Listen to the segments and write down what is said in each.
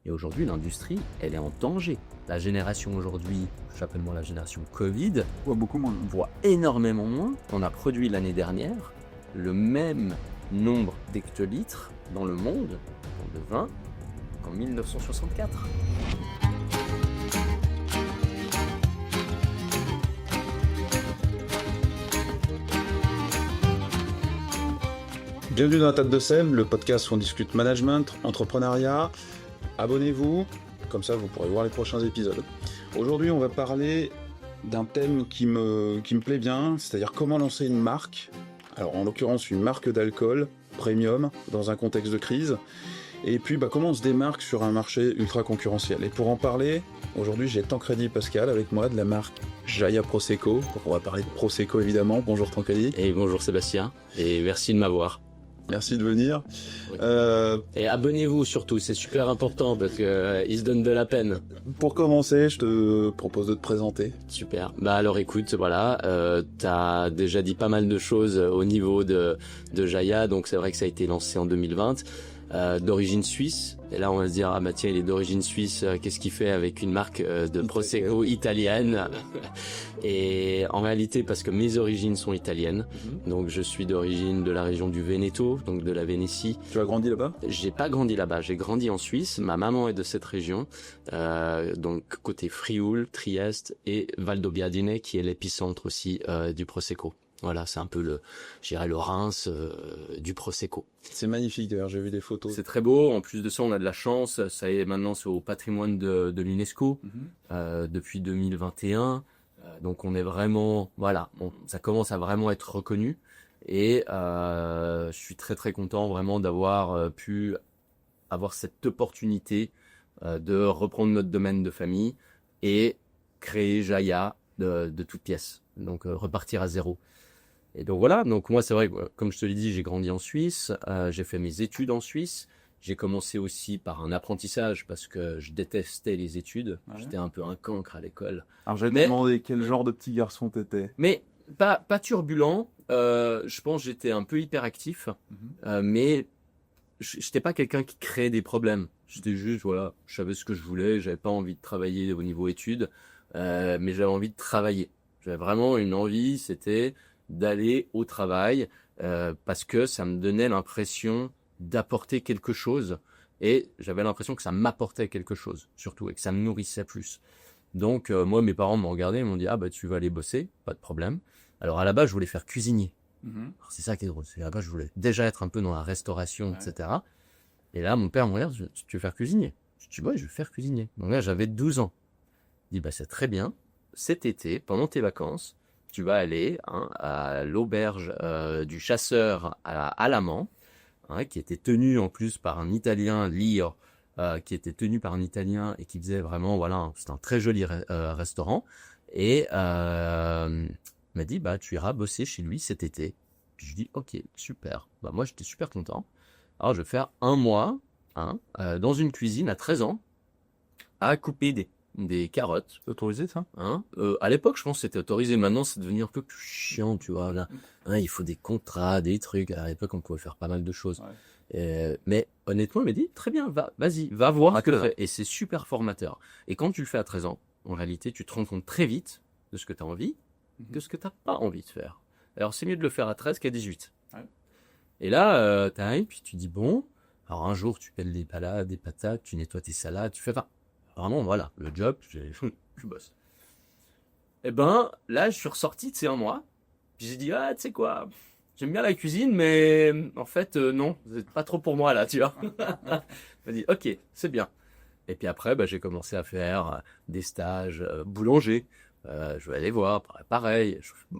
Et aujourd'hui, l'industrie, elle est en danger. La génération aujourd'hui, j'appelle moi la génération Covid, On voit beaucoup moins. voit énormément moins. On a produit l'année dernière le même nombre d'hectolitres dans le monde de vin qu'en 1964. Bienvenue dans la table de Sème, le podcast où on discute management, entrepreneuriat. Abonnez-vous, comme ça vous pourrez voir les prochains épisodes. Aujourd'hui, on va parler d'un thème qui me plaît bien, c'est-à-dire comment lancer une marque. Alors, en l'occurrence, une marque d'alcool premium dans un contexte de crise. Et puis, comment on se démarque sur un marché ultra concurrentiel. Et pour en parler, aujourd'hui, j'ai Tancredi Pascal avec moi de la marque Jaya Prosecco. Donc, on va parler de Prosecco évidemment. Bonjour Tancredi. Et bonjour Sébastien, et merci de m'avoir. Merci de venir. Oui. Et abonnez-vous surtout, c'est super important parce que ils se donnent de la peine. Pour commencer, je te propose de te présenter. Super. Alors écoute, voilà, t'as déjà dit pas mal de choses au niveau de Jaya, donc c'est vrai que ça a été lancé en 2020, d'origine suisse. Et là, on va se dire, ah bah tiens, il est d'origine suisse, qu'est-ce qu'il fait avec une marque de Prosecco italienne? Et en réalité, parce que mes origines sont italiennes, donc je suis d'origine de la région du Veneto, donc de la Vénétie. Tu as grandi là-bas ? J'ai pas grandi là-bas, j'ai grandi en Suisse. Ma maman est de cette région, donc côté Frioul, Trieste et Valdobbiadene, qui est l'épicentre aussi du Prosecco. Voilà, c'est un peu le Reims du Prosecco. C'est magnifique d'ailleurs, j'ai vu des photos. C'est très beau. En plus de ça, on a de la chance. Ça est maintenant, c'est au patrimoine de l'UNESCO depuis 2021. Donc on est vraiment, voilà, ça commence à vraiment être reconnu. Et je suis très très content vraiment d'avoir pu avoir cette opportunité de reprendre notre domaine de famille et créer Jaya de toutes pièces. Donc repartir à zéro. Et donc voilà, donc moi c'est vrai que comme je te l'ai dit, j'ai grandi en Suisse, j'ai fait mes études en Suisse, j'ai commencé aussi par un apprentissage parce que je détestais les études, j'étais un peu un cancre à l'école. Alors j'allais te demander quel genre de petit garçon t'étais. Mais pas turbulent, je pense que j'étais un peu hyperactif, mais j'étais pas quelqu'un qui créait des problèmes. J'étais juste, voilà, je savais ce que je voulais, j'avais pas envie de travailler au niveau études, mais j'avais envie de travailler. J'avais vraiment une envie, c'était d'aller au travail parce que ça me donnait l'impression d'apporter quelque chose et j'avais l'impression que ça m'apportait quelque chose surtout et que ça me nourrissait plus. Donc moi mes parents m'ont regardé et m'ont dit tu vas aller bosser, pas de problème. Alors à la base je voulais faire cuisinier. Alors, c'est ça qui est drôle, c'est à la base je voulais déjà être un peu dans la restauration, etc. Et là mon père m'a dit tu veux faire cuisinier? Je dis ouais je veux faire cuisinier. Donc là j'avais 12 ans. Il dit c'est très bien, cet été pendant tes vacances tu vas aller à l'auberge du chasseur à Alamand, qui était tenu en plus par un Italien, Lire, qui était tenu par un Italien et qui faisait vraiment, voilà, c'est un très joli restaurant. Et il m'a dit, tu iras bosser chez lui cet été. Puis je dis, ok, super. Moi, j'étais super content. Alors, je vais faire un mois dans une cuisine à 13 ans à couper des carottes. C'est autorisé ça? À l'époque, je pense que c'était autorisé. Maintenant, c'est devenu un peu plus chiant, tu vois. Là, il faut des contrats, des trucs. À l'époque, on pouvait faire pas mal de choses. Mais honnêtement, il m'a dit, très bien, vas-y, va voir ce que tu fais. Et c'est super formateur. Et quand tu le fais à 13 ans, en réalité, tu te rends compte très vite de ce que tu as envie, de ce que tu n'as pas envie de faire. Alors, c'est mieux de le faire à 13 qu'à 18. Et là, tu arrives, puis tu dis, bon, alors un jour, tu pèles des patates, tu nettoies tes salades, tu fais pas. Vraiment, voilà, le job, je bosse. Et là, je suis ressorti, tu sais, un mois. Puis j'ai dit, tu sais quoi, j'aime bien la cuisine, mais en fait, non, c'est pas trop pour moi, là, tu vois. Il m'a dit, ok, c'est bien. Et puis après, j'ai commencé à faire des stages boulanger. Je vais aller voir, pareil.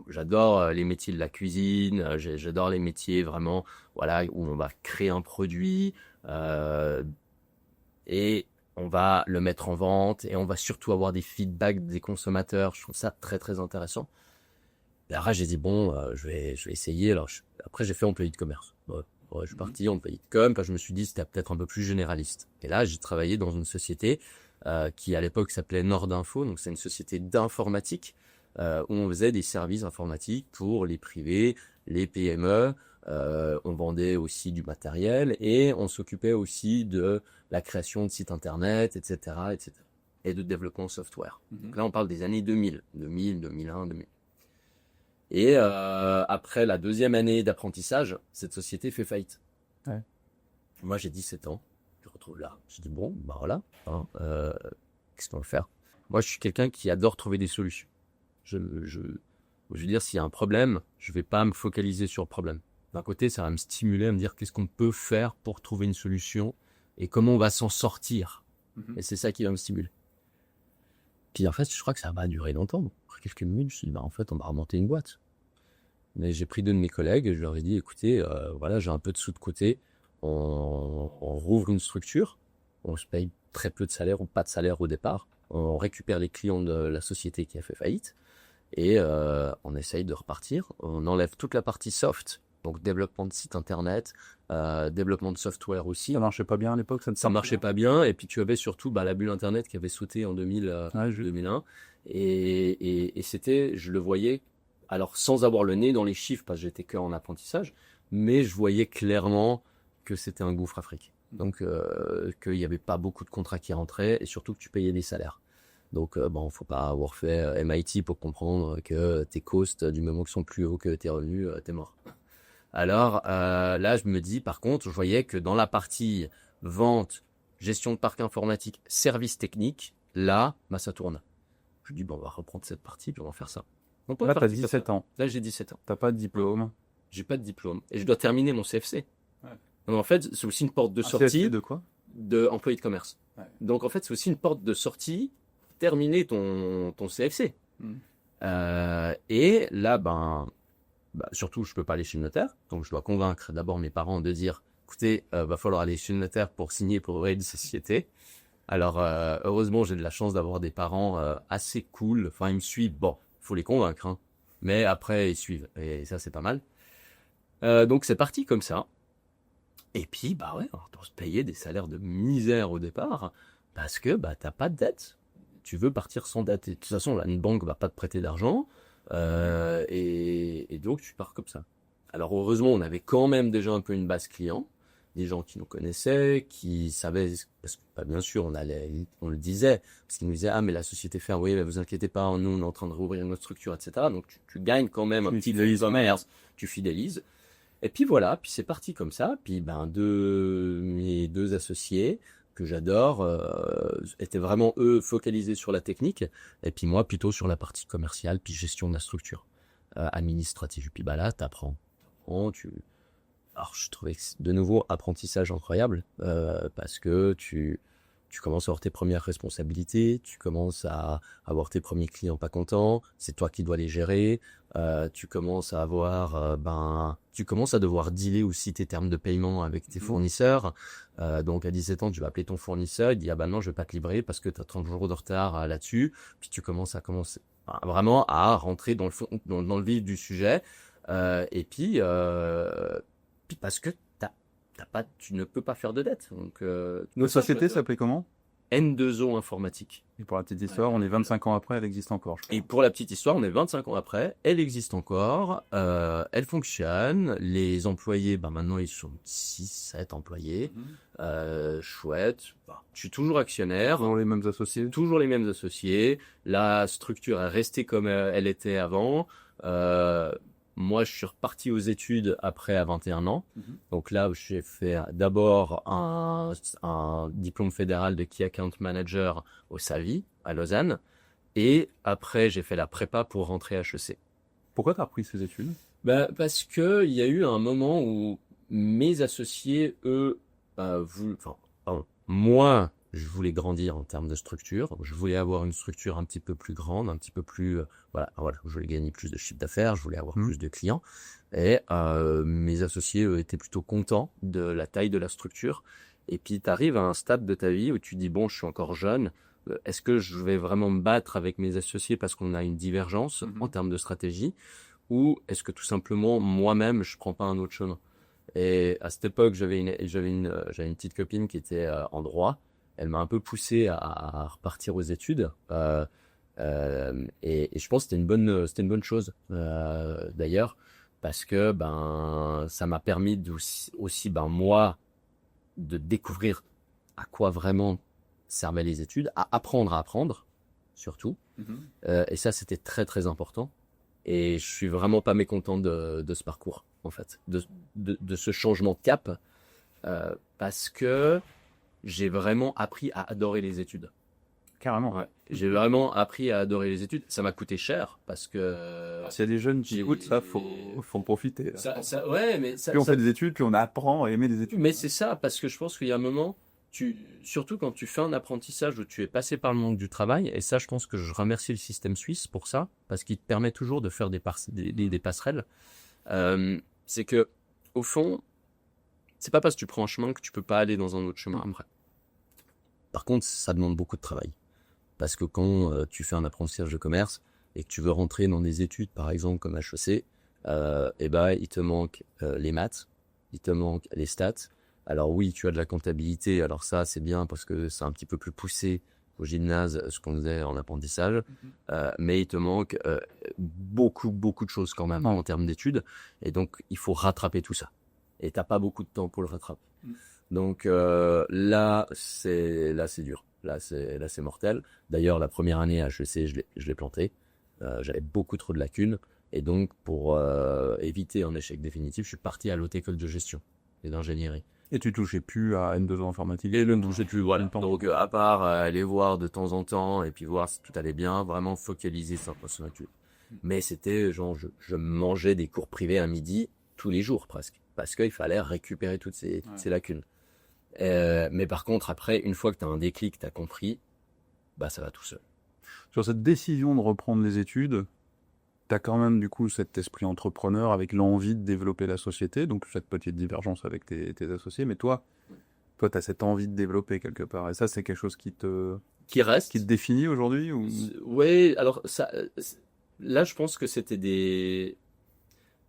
J'adore les métiers de la cuisine, j'adore les métiers vraiment, voilà, où on va créer un produit et on va le mettre en vente et on va surtout avoir des feedbacks des consommateurs. Je trouve ça très très intéressant. Et après j'ai dit je vais essayer. Alors après j'ai fait employé de commerce. Je suis parti employé de com parce que je me suis dit c'était peut-être un peu plus généraliste. Et là j'ai travaillé dans une société qui à l'époque s'appelait Nordinfo. Donc c'est une société d'informatique où on faisait des services informatiques pour les privés, les PME, On vendait aussi du matériel et on s'occupait aussi de la création de sites internet, etc., etc. et de développement software. Donc là, on parle des années 2000, 2001, 2000. Et après la deuxième année d'apprentissage, cette société fait faillite. Ouais. Moi, j'ai 17 ans. Je me retrouve là. Je dis bon, bah voilà. Qu'est-ce qu'on va faire? Moi, je suis quelqu'un qui adore trouver des solutions. Je veux dire, s'il y a un problème, je vais pas me focaliser sur le problème. D'un côté, ça va me stimuler à me dire qu'est-ce qu'on peut faire pour trouver une solution et comment on va s'en sortir. Et c'est ça qui va me stimuler. Puis en fait, je crois que ça va durer longtemps. Après quelques minutes, je me suis dit, bah en fait, on va remonter une boîte. Mais j'ai pris 2 de mes collègues et je leur ai dit, écoutez, voilà, j'ai un peu de sous de côté. On rouvre une structure. On se paye très peu de salaire ou pas de salaire au départ. On récupère les clients de la société qui a fait faillite. Et on essaye de repartir. On enlève toute la partie soft. Donc développement de site internet, développement de software aussi. Ça marchait pas bien à l'époque, Ça marchait pas bien. Et puis tu avais surtout la bulle internet qui avait sauté en 2001. Et c'était, je le voyais, alors sans avoir le nez dans les chiffres parce que j'étais que en apprentissage, mais je voyais clairement que c'était un gouffre africain. Donc qu'il n'y avait pas beaucoup de contrats qui rentraient et surtout que tu payais des salaires. Donc faut pas avoir fait MIT pour comprendre que tes costs, du moment qu'ils sont plus hauts que tes revenus, t'es mort. Alors là, je me dis, par contre, je voyais que dans la partie vente, gestion de parc informatique, service technique, là, ça tourne. Je me dis, bon, on va reprendre cette partie, puis on va faire ça. Donc, là, tu as 17 ans. Là, j'ai 17 ans. Tu n'as pas de diplôme. J'ai pas de diplôme. Et je dois terminer mon CFC. Ouais. Donc, en fait, c'est aussi une porte de sortie. CFC de quoi? De employé de commerce. Ouais. Donc, en fait, c'est aussi une porte de sortie. Terminer ton CFC. Et là, surtout, je peux pas aller chez le notaire. Donc, je dois convaincre d'abord mes parents de dire, écoutez, va falloir aller chez le notaire pour signer pour une société. Alors, heureusement, j'ai de la chance d'avoir des parents assez cool. Enfin, ils me suivent. Bon, faut les convaincre, hein. Mais après, ils suivent. Et ça, c'est pas mal. Donc, c'est parti comme ça. Et puis, on doit se payer des salaires de misère au départ parce que t'as pas de dette. Tu veux partir sans dette. Et de toute façon, là, une banque va pas te prêter d'argent. Et donc, tu pars comme ça. Alors, heureusement, on avait quand même déjà un peu une base client. Des gens qui nous connaissaient, qui savaient, parce que bien sûr, on le disait, parce qu'ils nous disaient, mais la société ferme, oui, mais vous inquiétez pas, nous, on est en train de rouvrir notre structure, etc. Donc, tu gagnes quand même un petit e-commerce, tu fidélises. Et puis voilà, puis c'est parti comme ça. Puis mes deux associés, que j'adore, étaient vraiment, eux, focalisés sur la technique, et puis moi, plutôt sur la partie commerciale, puis gestion de la structure, administrative. Puis là, t'apprends. Alors, je trouvais de nouveau apprentissage incroyable, parce que tu commences à avoir tes premières responsabilités, tu commences à avoir tes premiers clients pas contents, c'est toi qui dois les gérer, tu commences à avoir, tu commences à devoir dealer aussi tes termes de paiement avec tes fournisseurs. Donc à 17 ans, tu vas appeler ton fournisseur, il dit non, je vais pas te livrer parce que tu as 30 jours de retard là-dessus. Puis tu commences vraiment à rentrer dans le vif du sujet. Et puis parce que tu ne peux pas faire de dette. Donc, notre société s'appelait comment? N2O Informatique. Et pour la petite histoire, on est 25 ans après, elle existe encore. Et pour la petite histoire, on est 25 ans après, elle existe encore, elle fonctionne, les employés, maintenant ils sont 6-7 employés, chouette, je suis toujours actionnaire. Toujours les mêmes associés? Toujours les mêmes associés, la structure est restée comme elle était avant, moi, je suis reparti aux études après à 21 ans. Donc là, j'ai fait d'abord un diplôme fédéral de Key Account Manager au SAVI, à Lausanne. Et après, j'ai fait la prépa pour rentrer à HEC. Pourquoi tu as repris ces études? Parce que il y a eu un moment où mes associés, eux, moi, je voulais grandir en termes de structure. Je voulais avoir une structure un petit peu plus grande, un petit peu plus, voilà. Je voulais gagner plus de chiffre d'affaires, je voulais avoir plus de clients. Et mes associés eux, étaient plutôt contents de la taille de la structure. Et puis tu arrives à un stade de ta vie où tu dis je suis encore jeune. Est-ce que je vais vraiment me battre avec mes associés parce qu'on a une divergence en termes de stratégie, ou est-ce que tout simplement moi-même je prends pas un autre chemin? Et à cette époque, j'avais une petite copine qui était en droit. Elle m'a un peu poussé à repartir aux études, et je pense que c'était une bonne chose. D'ailleurs, parce que ça m'a permis aussi moi de découvrir à quoi vraiment servaient les études, à apprendre surtout. Et ça, c'était très très important. Et je suis vraiment pas mécontent de ce parcours, en fait, de ce changement de cap, parce que j'ai vraiment appris à adorer les études. Carrément. Ouais. J'ai vraiment appris à adorer les études. Ça m'a coûté cher parce que. Alors, s'il y a des jeunes qui écoutent ça, faut en profiter. Là. Ouais, mais ça. Plus on fait des études, plus on apprend à aimer les études. Mais c'est ça, parce que je pense qu'il y a un moment, surtout quand tu fais un apprentissage où tu es passé par le monde du travail, et ça, je pense que je remercie le système suisse pour ça, parce qu'il te permet toujours de faire des passerelles. C'est que, au fond, c'est pas parce que tu prends un chemin que tu peux pas aller dans un autre chemin après. Par contre, ça demande beaucoup de travail. Parce que quand tu fais un apprentissage de commerce et que tu veux rentrer dans des études, par exemple comme HEC, il te manque les maths, il te manque les stats. Alors oui, tu as de la comptabilité, alors ça c'est bien parce que c'est un petit peu plus poussé au gymnase, ce qu'on faisait en apprentissage, mais il te manque beaucoup de choses quand même en termes d'études, et donc il faut rattraper tout ça. Et t'as pas beaucoup de temps pour le rattraper. Donc là c'est dur. Là, c'est mortel. D'ailleurs, la première année à HEC, je l'ai planté. J'avais beaucoup trop de lacunes. Et donc, pour éviter un échec définitif, je suis parti à l'autre école de gestion et d'ingénierie. Et tu touchais plus à N2O informatique? Et je ne touchais plus, voilà. Donc, à part aller voir de temps en temps et puis voir si tout allait bien, vraiment focaliser sur la étude. Mais c'était genre, je mangeais des cours privés à midi tous les jours presque. Parce qu'il fallait récupérer toutes ces lacunes. Mais par contre, après, une fois que tu as un déclic, tu as compris, ça va tout seul. Sur cette décision de reprendre les études, tu as quand même du coup cet esprit entrepreneur avec l'envie de développer la société, donc cette petite divergence avec tes associés, mais toi tu as cette envie de développer quelque part. Et ça, c'est quelque chose qui te définit aujourd'hui ou... Oui, alors ça, là, je pense que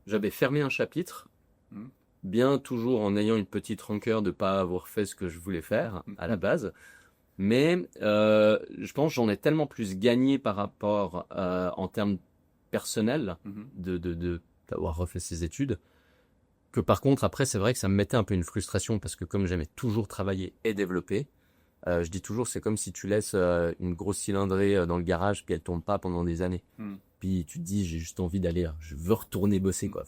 j'avais fermé un chapitre. Bien toujours en ayant une petite rancœur de ne pas avoir fait ce que je voulais faire à la base. Mais je pense que j'en ai tellement plus gagné par rapport en termes personnels d'avoir refait ces études que par contre, après, c'est vrai que ça me mettait un peu une frustration parce que comme j'aimais toujours travailler et développer, je dis toujours, c'est comme si tu laisses une grosse cylindrée dans le garage puis elle tourne pas pendant des années. Puis tu te dis, j'ai juste envie d'aller, je veux retourner bosser, quoi.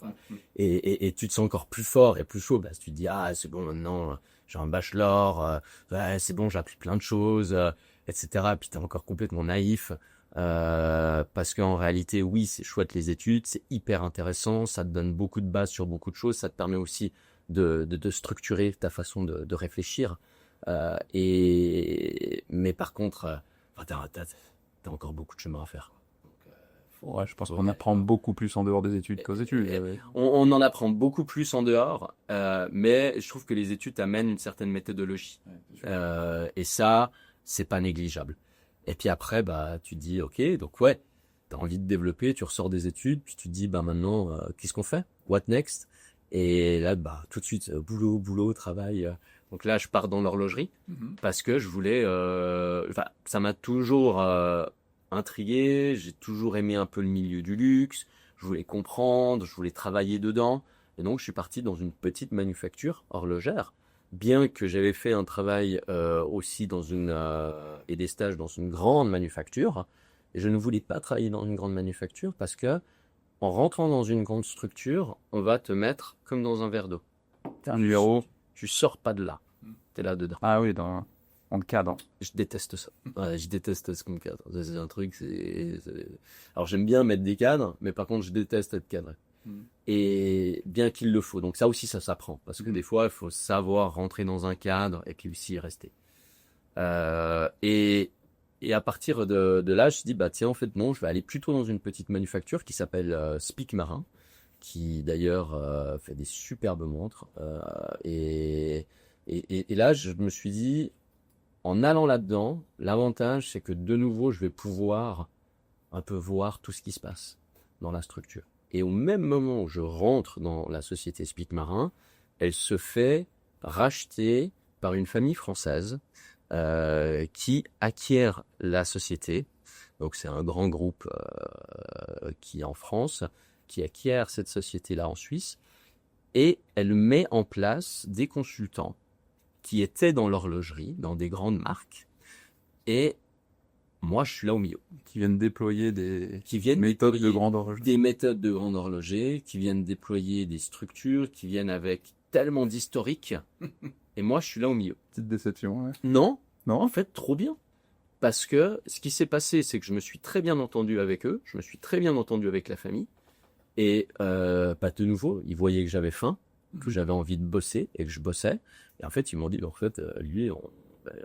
Et tu te sens encore plus fort et plus chaud, parce que tu te dis, c'est bon, maintenant, j'ai un bachelor, c'est bon, j'ai appris plein de choses, etc. Puis t'es encore complètement naïf, parce qu'en réalité, oui, c'est chouette les études, c'est hyper intéressant, ça te donne beaucoup de bases sur beaucoup de choses, ça te permet aussi de structurer ta façon de réfléchir, mais par contre, t'as encore beaucoup de chemin à faire. Ouais, je pense qu'on apprend beaucoup plus en dehors des études qu'aux études. On en apprend beaucoup plus en dehors, mais je trouve que les études amènent une certaine méthodologie. Et ça, c'est pas négligeable. Et puis après, tu te dis, ok, donc ouais, t'as envie de développer, tu ressors des études, puis tu te dis, maintenant, qu'est-ce qu'on fait? What next? Et là, tout de suite, boulot, travail. Donc là, je pars dans l'horlogerie parce que je voulais, ça m'a toujours intrigué, j'ai toujours aimé un peu le milieu du luxe, je voulais comprendre, je voulais travailler dedans, et donc je suis parti dans une petite manufacture horlogère, bien que j'avais fait un travail aussi et des stages dans une grande manufacture, et je ne voulais pas travailler dans une grande manufacture parce que en rentrant dans une grande structure, on va te mettre comme dans un verre d'eau. T'es un numéro. Tu sors pas de là, t'es là dedans. Ah oui, en cadre. Je déteste ça. Ouais, je déteste ce comme cadre. C'est un truc, Alors j'aime bien mettre des cadres, mais par contre je déteste être cadré. Et bien qu'il le faut. Donc ça aussi, ça s'apprend. Parce que des fois, il faut savoir rentrer dans un cadre et puis aussi y rester. Et à partir de là, je me dis, tiens, en fait, non, je vais aller plutôt dans une petite manufacture qui s'appelle Spic Marin, qui d'ailleurs fait des superbes montres. Et là, je me suis dit, en allant là-dedans, l'avantage, c'est que de nouveau, je vais pouvoir un peu voir tout ce qui se passe dans la structure. Et au même moment où je rentre dans la société Spic Marin, elle se fait racheter par une famille française qui acquiert la société. Donc c'est un grand groupe qui est en France qui acquiert cette société-là en Suisse, et elle met en place des consultants qui étaient dans l'horlogerie, dans des grandes marques, et moi, je suis là au milieu. Qui viennent déployer des Qui viennent méthodes de déployer grande horlogerie. des méthodes de grande horloger, qui viennent déployer des structures, qui viennent avec tellement d'historique. Et moi, je suis là au milieu. Petite déception, ouais. Non, Non? en fait, trop bien. Parce que ce qui s'est passé, c'est que je me suis très bien entendu avec eux, je me suis très bien entendu avec la famille. Et de nouveau, ils voyaient que j'avais faim, que j'avais envie de bosser et que je bossais. Et en fait, ils m'ont dit, en fait, lui,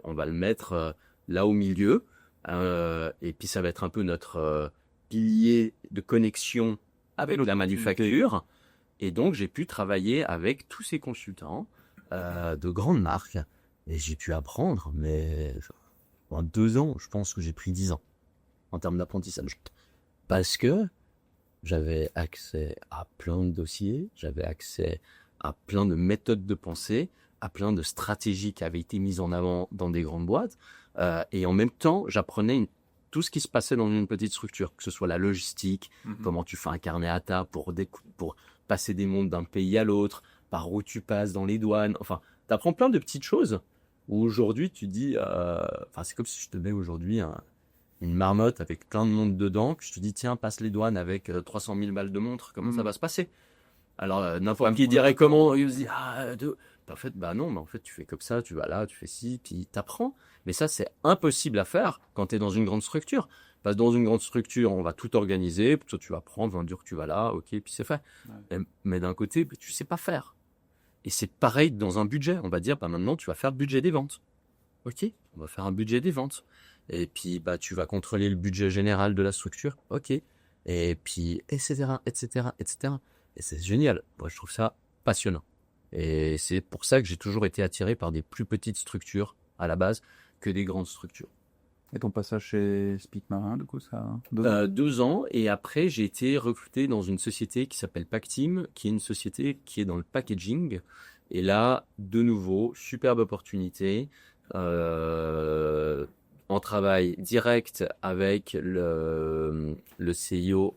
on va le mettre là au milieu. Et puis, ça va être un peu notre pilier de connexion avec la manufacture. Et donc, j'ai pu travailler avec tous ces consultants de grandes marques. Et j'ai pu apprendre, mais en 2 ans, je pense que j'ai pris 10 ans en termes d'apprentissage. Parce que j'avais accès à plein de dossiers, j'avais accès à plein de méthodes de pensée, à plein de stratégies qui avaient été mises en avant dans des grandes boîtes. Et en même temps, j'apprenais tout ce qui se passait dans une petite structure, que ce soit la logistique, comment tu fais un carnet à ta pour passer des mondes d'un pays à l'autre, par où tu passes dans les douanes. Enfin, tu apprends plein de petites choses où aujourd'hui tu dis, c'est comme si je te mets aujourd'hui une marmotte avec plein de monde dedans, que je te dis, tiens, passe les douanes avec 300 000 balles de montre, comment ça va se passer? Alors, n'importe qui dirait comment, il se dit, en fait, non, mais en fait, tu fais comme ça, tu vas là, tu fais ci, puis t'apprends. Mais ça, c'est impossible à faire quand tu es dans une grande structure. Parce que dans une grande structure, on va tout organiser, toi, tu vas prendre, on va dire que tu vas là, ok, puis c'est fait. Ouais. Mais d'un côté, tu sais pas faire. Et c'est pareil dans un budget. On va dire, maintenant, tu vas faire le budget des ventes. Ok, on va faire un budget des ventes. Et puis, tu vas contrôler le budget général de la structure. Ok. Et puis, etc., etc., etc. Et c'est génial. Moi, je trouve ça passionnant. Et c'est pour ça que j'ai toujours été attiré par des plus petites structures à la base que des grandes structures. Et ton passage chez Spic Marin, du coup, ça 2 ans. Et après, j'ai été recruté dans une société qui s'appelle Pactim, qui est une société qui est dans le packaging. Et là, de nouveau, superbe opportunité. En travail direct avec le CIO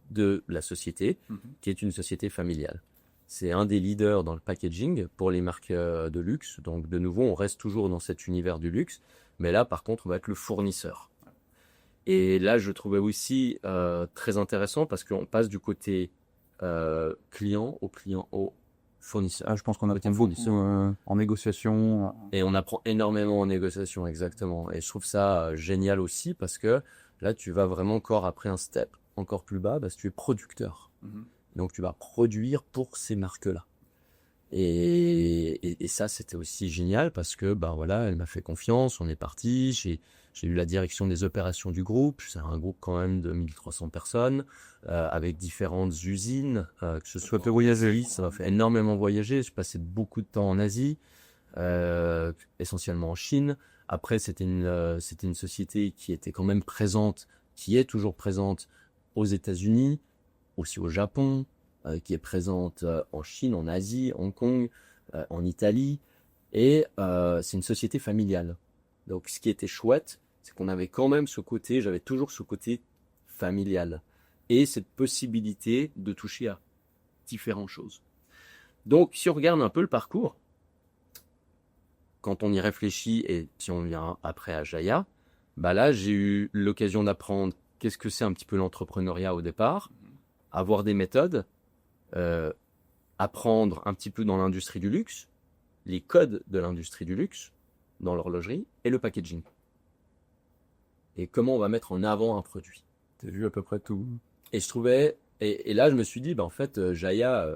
de la société, qui est une société familiale. C'est un des leaders dans le packaging pour les marques de luxe. Donc, de nouveau, on reste toujours dans cet univers du luxe. Mais là, par contre, on va être le fournisseur. Et là, je trouvais aussi très intéressant parce qu'on passe du côté client au fournisseur. Je pense qu'on apprend beaucoup en négociation. Et on apprend énormément en négociation, exactement. Et je trouve ça génial aussi parce que là, tu vas vraiment encore après un step encore plus bas parce que tu es producteur. Donc, tu vas produire pour ces marques-là. Et ça, c'était aussi génial parce que, elle m'a fait confiance, on est parti, j'ai eu la direction des opérations du groupe, c'est un groupe quand même de 1300 personnes, avec différentes usines, que ce soit voyager, ça m'a fait énormément voyager, j'ai passé beaucoup de temps en Asie, essentiellement en Chine. Après, c'était une société qui était quand même présente, qui est toujours présente aux États-Unis, aussi au Japon, qui est présente en Chine, en Asie, Hong Kong, en Italie. Et c'est une société familiale. Donc, ce qui était chouette, c'est qu'on avait quand même j'avais toujours ce côté familial. Et cette possibilité de toucher à différentes choses. Donc, si on regarde un peu le parcours, quand on y réfléchit et si on vient après à Jaya, là, j'ai eu l'occasion d'apprendre qu'est-ce que c'est un petit peu l'entrepreneuriat au départ, avoir des méthodes, apprendre un petit peu dans l'industrie du luxe, les codes de l'industrie du luxe, dans l'horlogerie, et le packaging. Et comment on va mettre en avant un produit. T'as vu à peu près tout. Et je trouvais, et là je me suis dit, en fait, Jaya,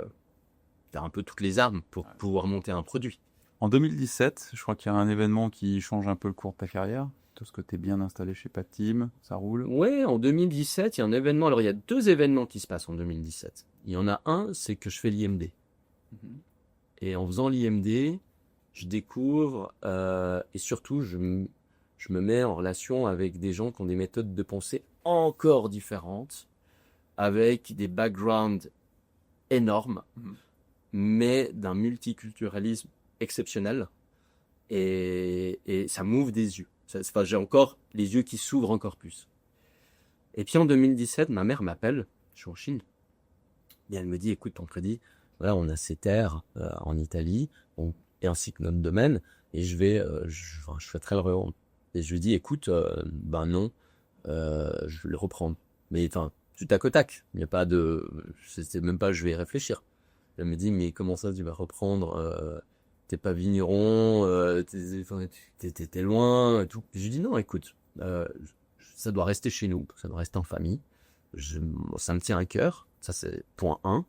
t'as un peu toutes les armes pour pouvoir monter un produit. En 2017, je crois qu'il y a un événement qui change un peu le cours de ta carrière. Parce que tu es bien installé chez Pactim, ça roule. Ouais, en 2017, il y a un événement. Alors, il y a 2 événements qui se passent en 2017. Il y en a un, c'est que je fais l'IMD. Et en faisant l'IMD, je découvre, et surtout, je me mets en relation avec des gens qui ont des méthodes de pensée encore différentes, avec des backgrounds énormes, mais d'un multiculturalisme exceptionnel. Et ça m'ouvre des yeux. J'ai encore les yeux qui s'ouvrent encore plus. Et puis en 2017, ma mère m'appelle Je suis en Chine. Et elle me dit, écoute, ton crédit, voilà, on a ces terres en Italie, et ainsi que notre domaine, et je souhaiterais le revendre. Et je lui dis, écoute, ben non, je vais le reprendre. Mais enfin, du tac au tac. Il n'y a pas de, c'est même pas, je vais y réfléchir. Elle me dit, mais comment ça, tu vas reprendre t'es pas vigneron, t'es loin, et tout. Et je lui dis, non, écoute, ça doit rester chez nous, ça doit rester en famille. Ça me tient à cœur, ça c'est point 1.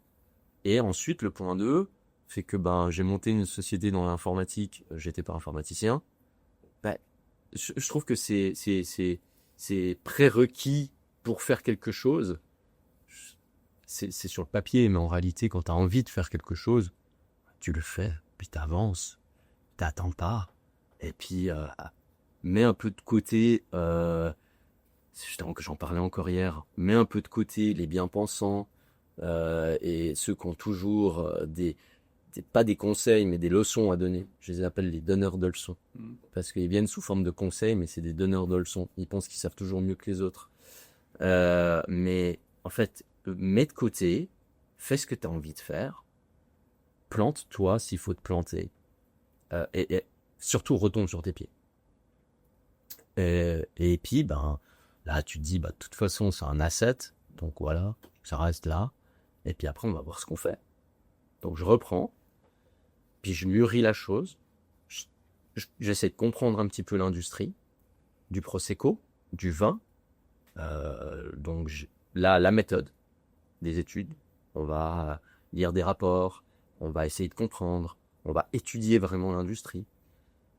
Et ensuite, le point 2, c'est que j'ai monté une société dans l'informatique, j'étais pas informaticien. Je trouve que c'est prérequis pour faire quelque chose. C'est sur le papier, mais en réalité, quand tu as envie de faire quelque chose, tu le fais, puis tu avances, t'attends pas, et puis mets un peu de côté, j'en parlais encore hier, mets un peu de côté les bien-pensants et ceux qui ont toujours pas des conseils, mais des leçons à donner. Je les appelle les donneurs de leçons. Parce qu'ils viennent sous forme de conseils, mais c'est des donneurs de leçons. Ils pensent qu'ils savent toujours mieux que les autres. Mais en fait, mets de côté, fais ce que tu as envie de faire, plante-toi s'il faut te planter. Et surtout, retombe sur tes pieds. Et puis, là, tu te dis, de toute façon, c'est un asset. Donc voilà, ça reste là. Et puis après, on va voir ce qu'on fait. Donc je reprends. Puis je mûris la chose. J'essaie de comprendre un petit peu l'industrie du prosecco, du vin. Donc là, la méthode des études. On va lire des rapports. On va essayer de comprendre. On va étudier vraiment l'industrie.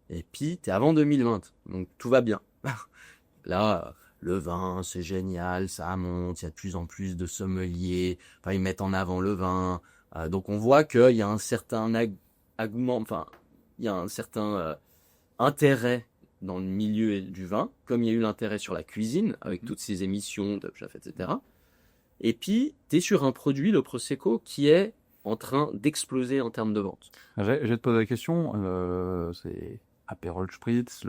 Et puis, t'es avant 2020. Donc tout va bien. Là, le vin, c'est génial. Ça monte. Il y a de plus en plus de sommeliers. Enfin, ils mettent en avant le vin. Donc on voit qu'il y a un certain il y a un certain intérêt dans le milieu du vin, comme il y a eu l'intérêt sur la cuisine, avec toutes ces émissions, Top Chef, etc. Et puis, tu es sur un produit, le Prosecco, qui est en train d'exploser en termes de vente. Je vais te poser la question, c'est Aperol Spritz,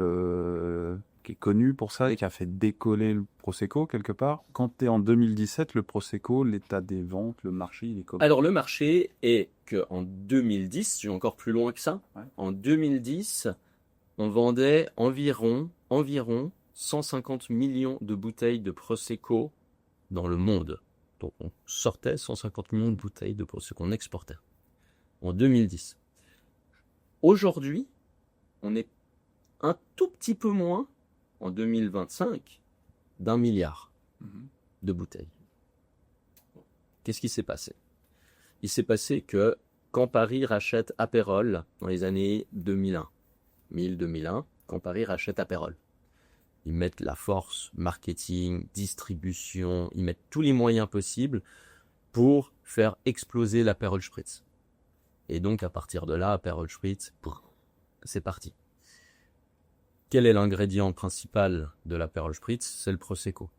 qui est connu pour ça et qui a fait décoller le Prosecco quelque part. Quand tu es en 2017, le Prosecco, l'état des ventes, le marché, il est comment? Alors le marché est qu'en 2010, je vais encore plus loin que ça, en 2010, on vendait environ 150 millions de bouteilles de Prosecco dans le monde. Donc on sortait 150 millions de bouteilles de Prosecco qu'on exportait en 2010. Aujourd'hui, on est un tout petit peu moins, en 2025, d'1 milliard de bouteilles. Qu'est-ce qui s'est passé? Il s'est passé que quand Paris rachète Aperol dans les années 2001, quand Paris rachète Aperol, ils mettent la force marketing, distribution, ils mettent tous les moyens possibles pour faire exploser l'Aperol Spritz. Et donc à partir de là, Aperol Spritz, c'est parti. Quel est l'ingrédient principal de l'Aperol Spritz? C'est le Prosecco.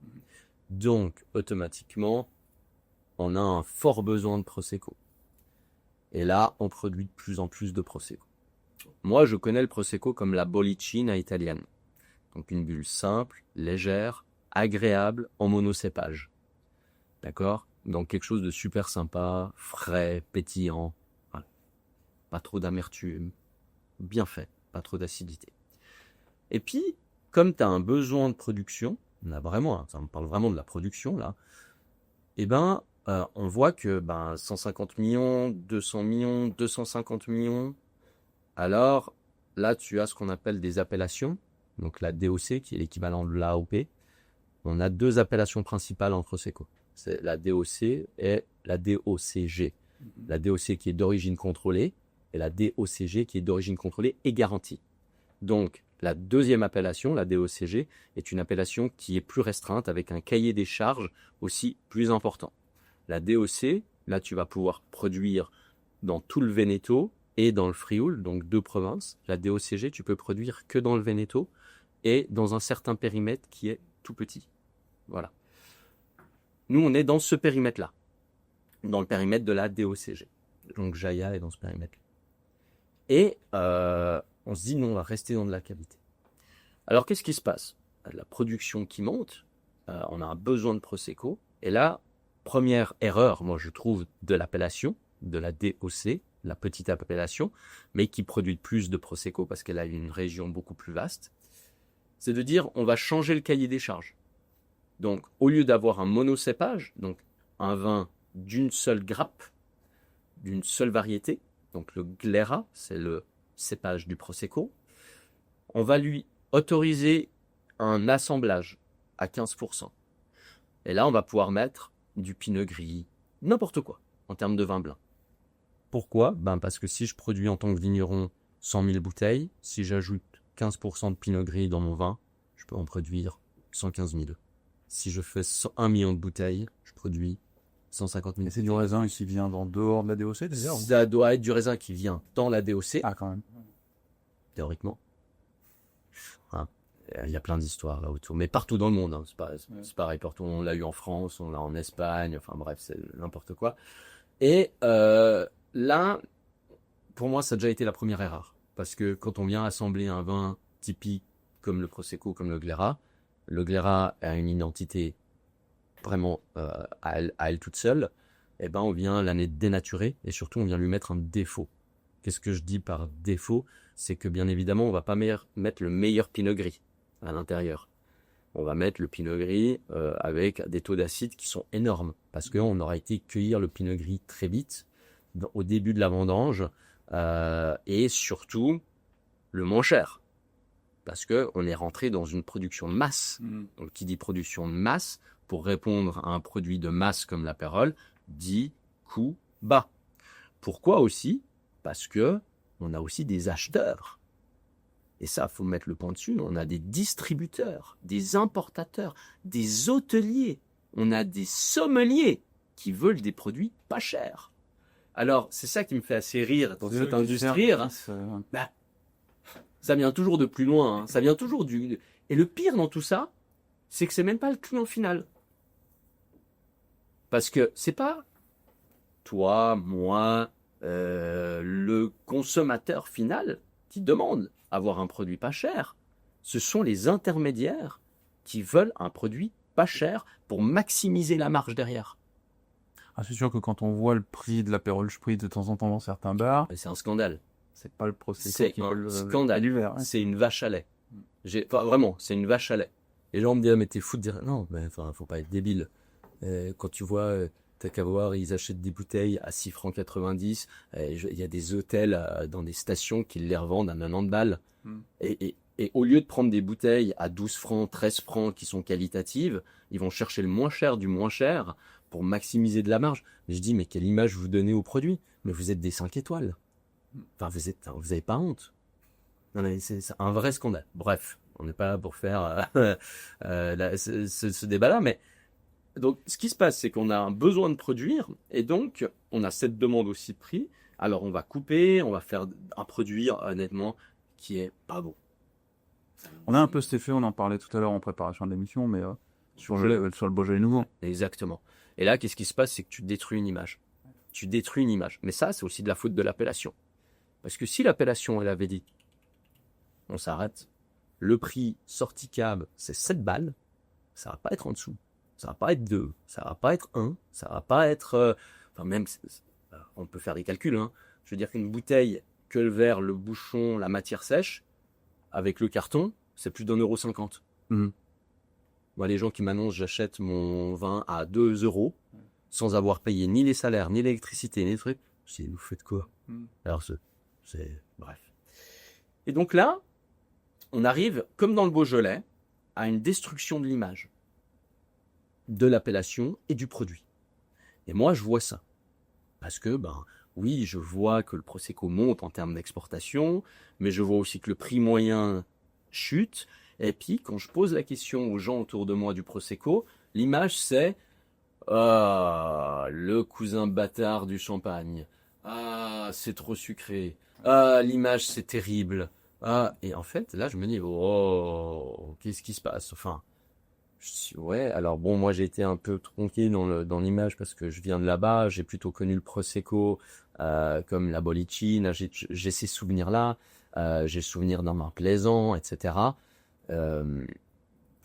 Donc, automatiquement, on a un fort besoin de Prosecco. Et là, on produit de plus en plus de Prosecco. Moi, je connais le Prosecco comme la bollicina italienne. Donc, une bulle simple, légère, agréable, en monocépage. D'accord? Donc, quelque chose de super sympa, frais, pétillant. Voilà. Pas trop d'amertume. Bien fait. Pas trop d'acidité. Et puis, comme tu as un besoin de production, ça me parle vraiment de la production là, on voit que 150 millions, 200 millions, 250 millions, alors là tu as ce qu'on appelle des appellations, donc la DOC qui est l'équivalent de l'AOP. On a deux appellations principales en Prosecco, c'est la DOC et la DOCG. La DOC qui est d'origine contrôlée et la DOCG qui est d'origine contrôlée et garantie. Donc, la deuxième appellation, la DOCG, est une appellation qui est plus restreinte avec un cahier des charges aussi plus important. La DOC, là tu vas pouvoir produire dans tout le Veneto et dans le Frioul, donc deux provinces. La DOCG, tu peux produire que dans le Veneto et dans un certain périmètre qui est tout petit. Voilà. Nous, on est dans ce périmètre-là, dans le périmètre de la DOCG. Donc Jaya est dans ce périmètre-là. Et on se dit non, on va rester dans de la qualité. Alors qu'est-ce qui se passe? La production qui monte, on a un besoin de Prosecco, et là, première erreur, moi je trouve, de l'appellation, de la DOC, la petite appellation, mais qui produit plus de Prosecco parce qu'elle a une région beaucoup plus vaste, c'est de dire on va changer le cahier des charges. Donc au lieu d'avoir un monocépage, donc un vin d'une seule grappe, d'une seule variété, donc le Glera, c'est le cépage du Prosecco, on va lui autoriser un assemblage à 15%. Et là, on va pouvoir mettre du pinot gris, n'importe quoi, en termes de vin blanc. Pourquoi ? Parce que si je produis en tant que vigneron 100 000 bouteilles, si j'ajoute 15% de pinot gris dans mon vin, je peux en produire 115 000. Si je fais 1 million de bouteilles, je produis 150 000. Et c'est du raisin qui vient en dehors de la DOC, d'ailleurs? Ça doit être du raisin qui vient dans la DOC, Ah, quand même. théoriquement. Il y a plein d'histoires là autour, mais partout dans le monde, hein. C'est pareil partout. On l'a eu en France, on l'a en Espagne, enfin bref, c'est n'importe quoi. Et là, pour moi, ça a déjà été la première erreur, parce que quand on vient assembler un vin typique comme le Prosecco, comme le Glera a une identité vraiment à elle toute seule. Et on vient la dénaturer et surtout on vient lui mettre un défaut. Qu'est-ce que je dis par défaut ? C'est que bien évidemment, on va pas mettre le meilleur pinot gris à l'intérieur. On va mettre le pinot gris avec des taux d'acide qui sont énormes parce qu'on aura été cueillir le pinot gris très vite au début de la vendange et surtout le moins cher parce qu'on est rentré dans une production de masse. Donc, qui dit production de masse, pour répondre à un produit de masse comme l'apérole, dit coût bas. Pourquoi aussi ? Parce que on a aussi des acheteurs. Et ça, il faut mettre le point dessus. On a des distributeurs, des importateurs, des hôteliers. On a des sommeliers qui veulent des produits pas chers. Alors, c'est ça qui me fait assez rire dans cette industrie. Ça vient toujours de plus loin. Hein. Ça vient toujours du... Et le pire dans tout ça, c'est que c'est même pas le client final. Parce que c'est pas toi, moi, le consommateur final qui demande avoir un produit pas cher. Ce sont les intermédiaires qui veulent un produit pas cher pour maximiser la marge derrière. Ah, c'est sûr que quand on voit le prix de l'apérole Spritz de temps en temps dans certains bars, c'est un scandale. c'est pas le Prosecco C'est qui un vole scandale. l'hiver. Hein. C'est une vache à lait. Enfin, vraiment, c'est une vache à lait. Les gens me disent, mais t'es fou de dire, non, mais enfin, faut pas être débile. Quand tu vois, t'as qu'à voir, ils achètent des bouteilles à 6 francs 90. Il y a des hôtels dans des stations qui les revendent à 90 balles. Et au lieu de prendre des bouteilles à 12 francs, 13 francs qui sont qualitatives, ils vont chercher le moins cher du moins cher pour maximiser de la marge. Mais je dis, mais quelle image vous donnez au produit ? Mais vous êtes des 5 étoiles. Enfin, vous avez pas honte. Non, mais c'est un vrai scandale. Bref, on n'est pas là pour faire ce débat-là, mais donc ce qui se passe, c'est qu'on a un besoin de produire, et donc on a cette demande aussi de prix. Alors on va couper, on va faire un produit honnêtement qui est pas bon. On a un peu cet effet, on en parlait tout à l'heure en préparation de l'émission, mais sur le Beaujolais nouveau. Exactement. Et là, qu'est-ce qui se passe, c'est que tu détruis une image. Tu détruis une image. Mais ça, c'est aussi de la faute de l'appellation. Parce que si l'appellation, elle avait dit, on s'arrête, le prix sortie cab, c'est 7 balles, ça va pas être en dessous. Ça va pas être 2, ça va pas être 1, ça va pas être... enfin, même, on peut faire des calculs, hein. Je veux dire qu'une bouteille, que le verre, le bouchon, la matière sèche, avec le carton, c'est plus d'1,50 €. Moi, les gens qui m'annoncent, j'achète mon vin à 2 € sans avoir payé ni les salaires, ni l'électricité, ni les trucs. Je dis, vous faites quoi ? Alors, c'est... Bref. Et donc là, on arrive, comme dans le Beaujolais, à une destruction de l'image, de l'appellation et du produit. Et moi, je vois ça. Parce que, oui, je vois que le Prosecco monte en termes d'exportation, mais je vois aussi que le prix moyen chute. Et puis, quand je pose la question aux gens autour de moi du Prosecco, l'image, c'est le cousin bâtard du champagne. Ah, c'est trop sucré. Ah, l'image, c'est terrible. Ah, et en fait, là, je me dis, oh, qu'est-ce qui se passe ? Enfin, je dis, ouais, alors bon, moi, j'ai été un peu tronqué dans l'image parce que je viens de là-bas. J'ai plutôt connu le Prosecco comme la Bollicina. J'ai ces souvenirs-là. J'ai le souvenir d'un vin plaisant, etc.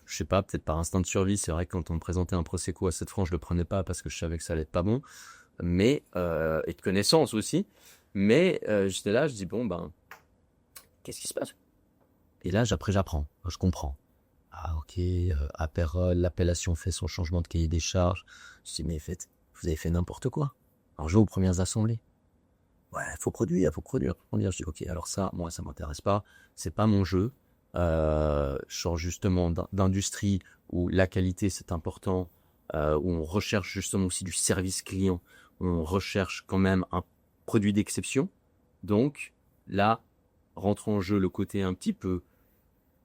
je sais pas, peut-être par instinct de survie, c'est vrai que quand on me présentait un Prosecco à 7 francs, je le prenais pas parce que je savais que ça allait être pas bon, mais et de connaissance aussi. Mais j'étais là, je dis bon ben, qu'est-ce qui se passe? Et là, après j'apprends, je comprends. Ah ok, Aperol, l'appellation fait son changement de cahier des charges. Je dis mais vous avez fait n'importe quoi. Alors je vais aux premières assemblées. Ouais, faut produire. Je dis ok, alors ça, moi ça m'intéresse pas, c'est pas mon jeu. Je sors justement d'industrie où la qualité c'est important, où on recherche justement aussi du service client, où on recherche quand même un produit d'exception. Donc là, rentre en jeu le côté un petit peu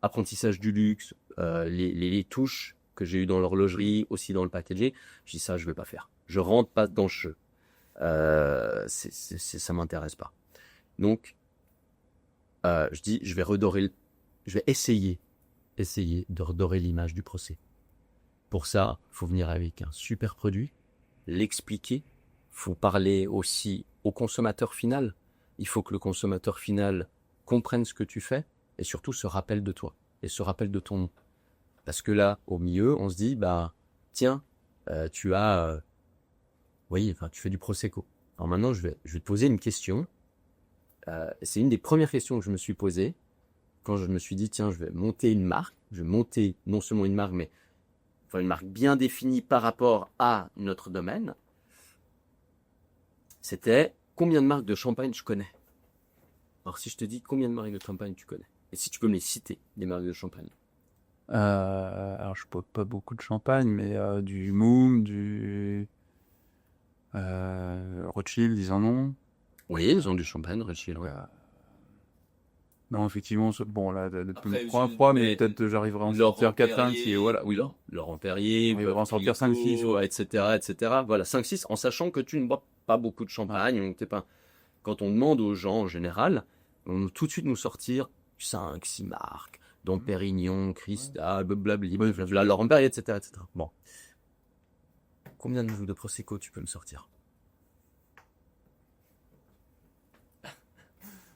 apprentissage du luxe, les touches que j'ai eues dans l'horlogerie, aussi dans le packaging. Je dis ça, je vais pas faire. Je rentre pas dans le jeu. Ça m'intéresse pas. Donc, je dis, je vais essayer de redorer l'image du procès. Pour ça, faut venir avec un super produit, l'expliquer. Faut parler aussi au consommateur final. Il faut que le consommateur final comprenne ce que tu fais et surtout se rappelle de toi et se rappelle de ton nom. Parce que là, au milieu, on se dit, bah, tiens, tu fais du Prosecco. Alors maintenant, je vais te poser une question. C'est une des premières questions que je me suis posée quand je me suis dit, tiens, je vais monter une marque. Je vais monter non seulement une marque, mais une marque bien définie par rapport à notre domaine. C'était combien de marques de champagne je connais. Alors si je te dis combien de marques de champagne tu connais, et si tu peux me les citer, les marques de champagne. Alors je bois pas beaucoup de champagne, mais du Moum, du Rothschild, ils en ont. Oui, ils ont du champagne, Rothschild. Ouais. Non, effectivement, bon là, depuis 3, mais peut-être j'arriverai à en sortir 4-5, si voilà. Oui, Laurent Perrier, on va en sortir 5-6, ouais, etc. Voilà, 5-6, en sachant que tu ne bois pas beaucoup de champagne, donc t'es pas. Quand on demande aux gens en général, on va tout de suite nous sortir 5-6 marques, dont Pérignon, Cristal, blablabla, Laurent Perrier, etc. Bon. Combien de Prosecco tu peux me sortir?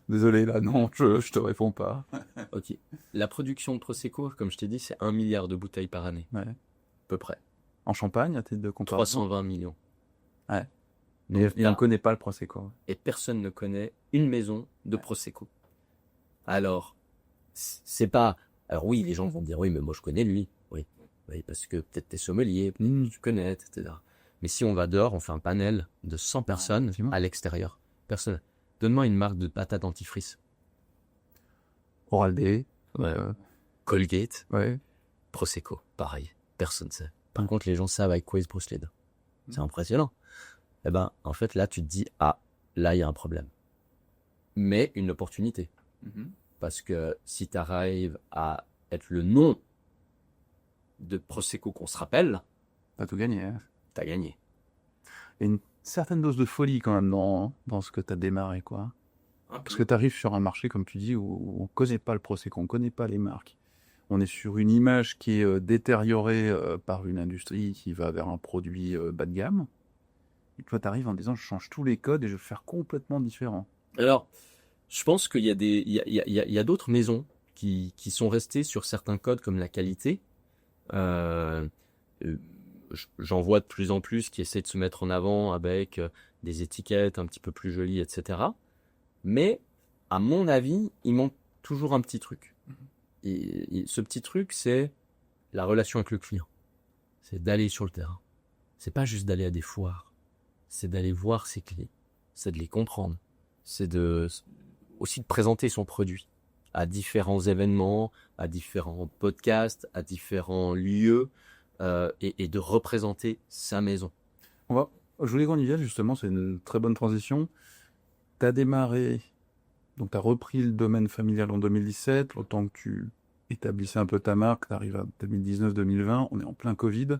Désolé, là, non, je te réponds pas. Ok. La production de Prosecco, comme je t'ai dit, c'est 1 milliard de bouteilles par année. Ouais. À peu près. En Champagne, à titre de comparaison. 320 millions. Ouais. Et on ne connaît pas le Prosecco. Et personne ne connaît une maison de Prosecco. Alors, c'est pas... Alors oui, les gens vont dire, oui, mais moi je connais lui. Oui, parce que peut-être t'es sommelier, tu connais, etc. Mais si on va dehors, on fait un panel de 100 personnes à l'extérieur. Personne. Donne-moi une marque de pâte à dentifrice. Oral-B. Ouais. Colgate. Ouais. Prosecco, pareil. Personne ne sait. Par contre, les gens savent avec quoi ils se brossent les dents. C'est impressionnant. Eh ben, en fait, là, tu te dis, ah, là, il y a un problème. Mais une opportunité. Parce que si tu arrives à être le nom de Prosecco qu'on se rappelle, t'as tout gagné. Hein. T'as gagné. Et une certaine dose de folie quand même dans ce que t'as démarré, quoi. Parce que t'arrives sur un marché, comme tu dis, où on connaît pas le Prosecco, on connaît pas les marques. On est sur une image qui est détériorée par une industrie qui va vers un produit bas de gamme. Et toi, t'arrives en disant, je change tous les codes et je vais faire complètement différent. Alors, je pense qu'il y a il y a d'autres maisons qui sont restées sur certains codes comme la qualité. J'en vois de plus en plus qui essaient de se mettre en avant avec des étiquettes un petit peu plus jolies, etc. Mais, à mon avis, il manque toujours un petit truc. Et ce petit truc, c'est la relation avec le client. C'est d'aller sur le terrain. C'est pas juste d'aller à des foires. C'est d'aller voir ses clients. C'est de les comprendre. C'est aussi de présenter son produit à différents événements, à différents podcasts, à différents lieux, et de représenter sa maison. Je voulais qu'on y vienne justement, c'est une très bonne transition. Tu as démarré, donc tu as repris le domaine familial en 2017, le temps que tu établissais un peu ta marque, tu arrives à 2019-2020, on est en plein Covid.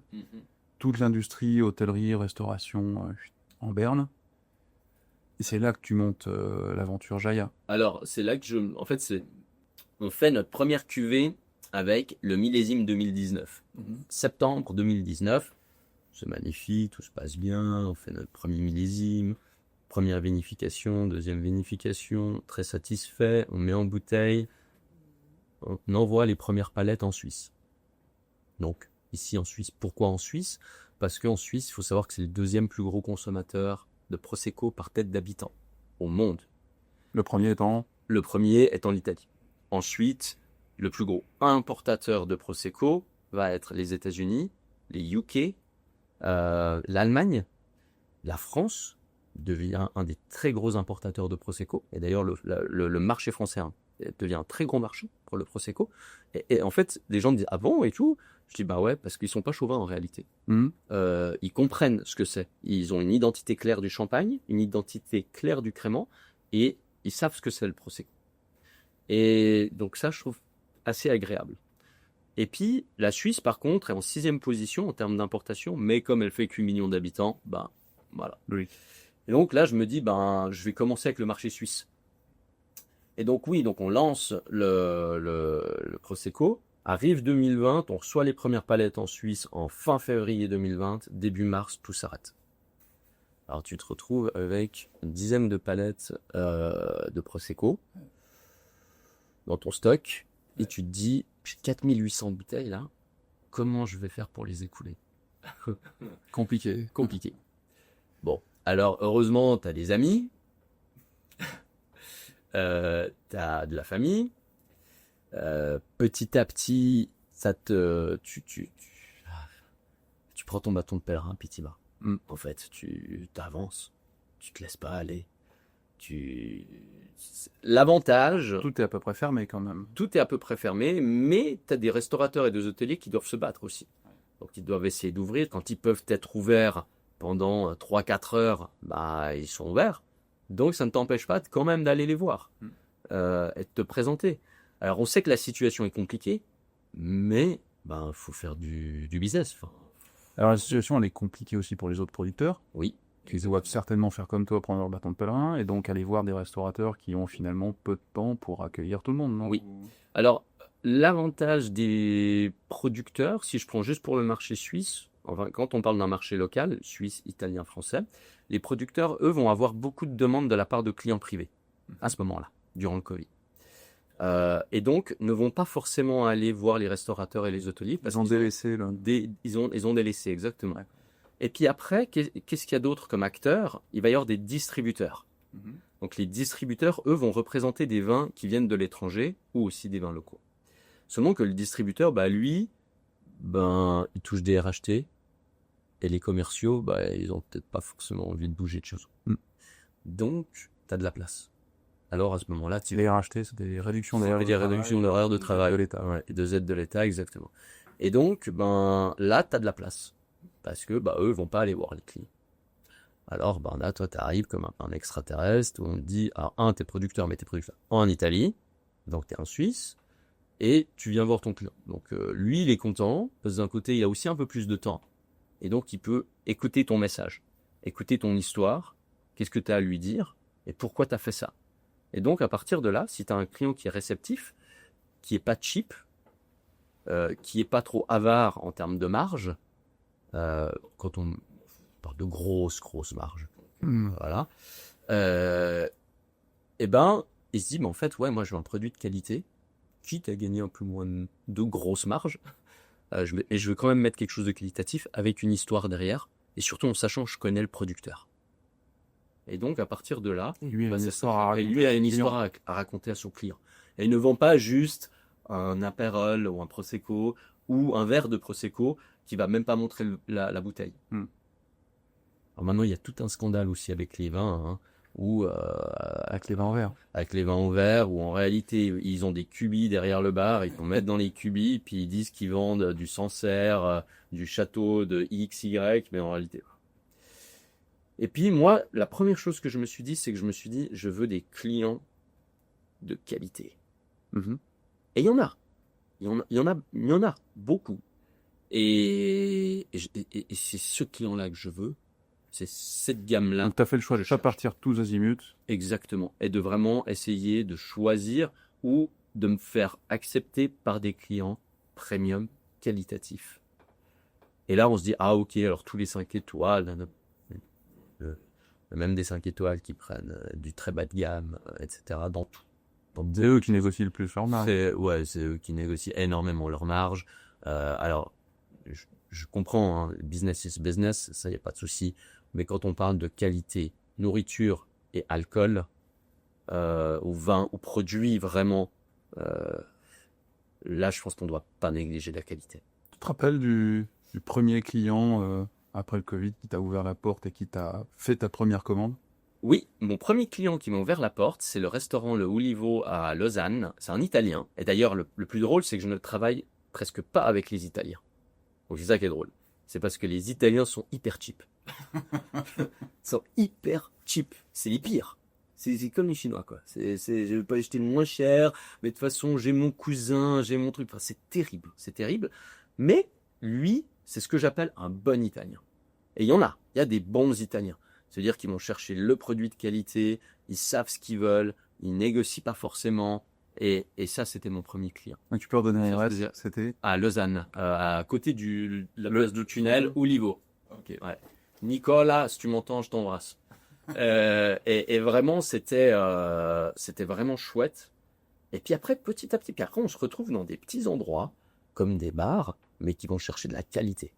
Toute l'industrie, hôtellerie, restauration en berne. Et c'est là que tu montes l'aventure Jaya. Alors, c'est là que on fait notre première cuvée avec le millésime 2019. Septembre 2019, c'est magnifique, tout se passe bien, on fait notre premier millésime, première vinification, deuxième vinification, très satisfait, on met en bouteille, on envoie les premières palettes en Suisse. Donc, ici en Suisse. Pourquoi en Suisse? Parce qu'en Suisse, il faut savoir que c'est le deuxième plus gros consommateur de Prosecco par tête d'habitant au monde. Le premier étant Le premier étant l'Italie. Ensuite, le plus gros importateur de Prosecco va être les États-Unis, les UK, l'Allemagne, la France devient un des très gros importateurs de Prosecco. Et d'ailleurs, le marché français devient un très gros marché pour le Prosecco. Et en fait, les gens me disent « Ah bon ?» et tout. Je dis « Bah ouais, parce qu'ils sont pas chauvins en réalité. Ils comprennent ce que c'est. Ils ont une identité claire du champagne, une identité claire du crément, et ils savent ce que c'est le Prosecco. Et donc ça, je trouve assez agréable. Et puis, la Suisse, par contre, est en 6e position en termes d'importation, mais comme elle fait 8 millions d'habitants, ben voilà. Oui. Et donc là, je me dis, ben, je vais commencer avec le marché suisse. Et donc oui, donc on lance le Prosecco. Arrive 2020, on reçoit les premières palettes en Suisse en fin février 2020, début mars, tout s'arrête. Alors tu te retrouves avec une dizaine de palettes de Prosecco dans ton stock, et tu te dis, j'ai 4800 bouteilles là, comment je vais faire pour les écouler? Compliqué. Compliqué. Bon, alors heureusement, tu as des amis, tu as de la famille, petit à petit, tu prends ton bâton de pèlerin, puis tu y vas. En fait, tu t'avances, tu te laisses pas aller. L'avantage... Tout est à peu près fermé quand même. Tout est à peu près fermé, mais tu as des restaurateurs et des hôteliers qui doivent se battre aussi. Donc ils doivent essayer d'ouvrir. Quand ils peuvent être ouverts pendant 3-4 heures, bah, ils sont ouverts. Donc ça ne t'empêche pas quand même d'aller les voir et de te présenter. Alors on sait que la situation est compliquée, mais ben, faut faire du business. Enfin, Alors la situation, elle est compliquée aussi pour les autres producteurs. oui. Qui doivent certainement faire comme toi, prendre leur bâton de pèlerin, et donc aller voir des restaurateurs qui ont finalement peu de temps pour accueillir tout le monde, non? Oui. Alors, l'avantage des producteurs, si je prends juste pour le marché suisse, enfin, quand on parle d'un marché local, suisse, italien, français, les producteurs, eux, vont avoir beaucoup de demandes de la part de clients privés, à ce moment-là, durant le Covid. Et donc, ne vont pas forcément aller voir les restaurateurs et les hôteliers. Ils ont délaissé, là. Ils ont délaissé, exactement. Ouais. Et puis après, qu'est-ce qu'il y a d'autre comme acteurs? Il va y avoir des distributeurs. Donc les distributeurs, eux, vont représenter des vins qui viennent de l'étranger ou aussi des vins locaux. Seulement que le distributeur, bah, lui, ben, il touche des RHT et les commerciaux, bah, ils ont peut-être pas forcément envie de bouger de choses. Donc, tu as de la place. Alors à ce moment-là, les RHT, c'est des réductions d'horaires de travail de l'État, ouais, et de aides de l'État, exactement. Et donc, ben là, tu as de la place. Parce que bah, eux vont pas aller voir les clients. Alors ben, là, toi, tu arrives comme un extraterrestre où on te dit, alors t'es producteur, mais t'es producteur en Italie, donc t'es en Suisse, et tu viens voir ton client. Donc lui, il est content, parce que d'un côté, il a aussi un peu plus de temps. Et donc, il peut écouter ton message, écouter ton histoire, qu'est-ce que tu as à lui dire, et pourquoi tu as fait ça. Et donc, à partir de là, si tu as un client qui est réceptif, qui est pas cheap, qui est pas trop avare en termes de marge, quand on parle de grosses marges, voilà, et ben, il se dit, mais en fait, ouais, moi, je veux un produit de qualité, quitte à gagner un peu moins de grosses marges, mais je veux quand même mettre quelque chose de qualitatif avec une histoire derrière, et surtout en sachant que je connais le producteur. Et donc, à partir de là, lui a une histoire à raconter à son client. Et il ne vend pas juste un Aperol ou un Prosecco ou un verre de Prosecco qui va même pas montrer la bouteille. Alors maintenant, il y a tout un scandale aussi avec les vins, avec les vins en verre. Avec les vins en verre, où en réalité, ils ont des cubis derrière le bar, ils vont mettre dans les cubis, puis ils disent qu'ils vendent du Sancerre, du château de XY, mais en réalité... Et puis moi, la première chose que je me suis dit, c'est que je veux des clients de qualité. Et il y en a. Il y en a beaucoup. Et c'est ce client-là que je veux. C'est cette gamme-là. Donc tu as fait le choix de ne pas partir tous azimuts. Exactement. Et de vraiment essayer de choisir ou de me faire accepter par des clients premium, qualitatifs. Et là, on se dit, ah ok, alors tous les 5 étoiles, même des 5 étoiles qui prennent du très bas de gamme, etc. Dans tout. C'est eux qui négocient le plus leur marge. C'est eux qui négocient énormément leur marge. Alors, je comprends, hein, business is business, ça y a pas de souci. Mais quand on parle de qualité, nourriture et alcool, ou vin, ou produits vraiment, là, je pense qu'on doit pas négliger la qualité. Tu te rappelles du premier client après le Covid qui t'a ouvert la porte et qui t'a fait ta première commande? Oui, mon premier client qui m'a ouvert la porte, c'est le restaurant Le Ulivo à Lausanne. C'est un Italien. Et d'ailleurs, le plus drôle, c'est que je ne travaille presque pas avec les Italiens. Donc c'est ça qui est drôle. C'est parce que les Italiens sont hyper cheap. Ils sont hyper cheap. C'est les pires. C'est comme les Chinois, quoi. Je vais pas acheter le moins cher, mais de toute façon, j'ai mon cousin, j'ai mon truc. Enfin, c'est terrible. C'est terrible. Mais lui, c'est ce que j'appelle un bon Italien. Et il y en a. Il y a des bons Italiens. C'est-à-dire qu'ils vont chercher le produit de qualité, ils savent ce qu'ils veulent, ils négocient pas forcément. Et ça, c'était mon premier client. Donc, tu peux redonner l'adresse? C'était à Lausanne, à côté du tunnel Ulivo. Ok. Ouais. Nicolas, si tu m'entends, je t'embrasse. Et vraiment, c'était vraiment chouette. Et puis après, petit à petit, puis après, on se retrouve dans des petits endroits, comme des bars, mais qui vont chercher de la qualité.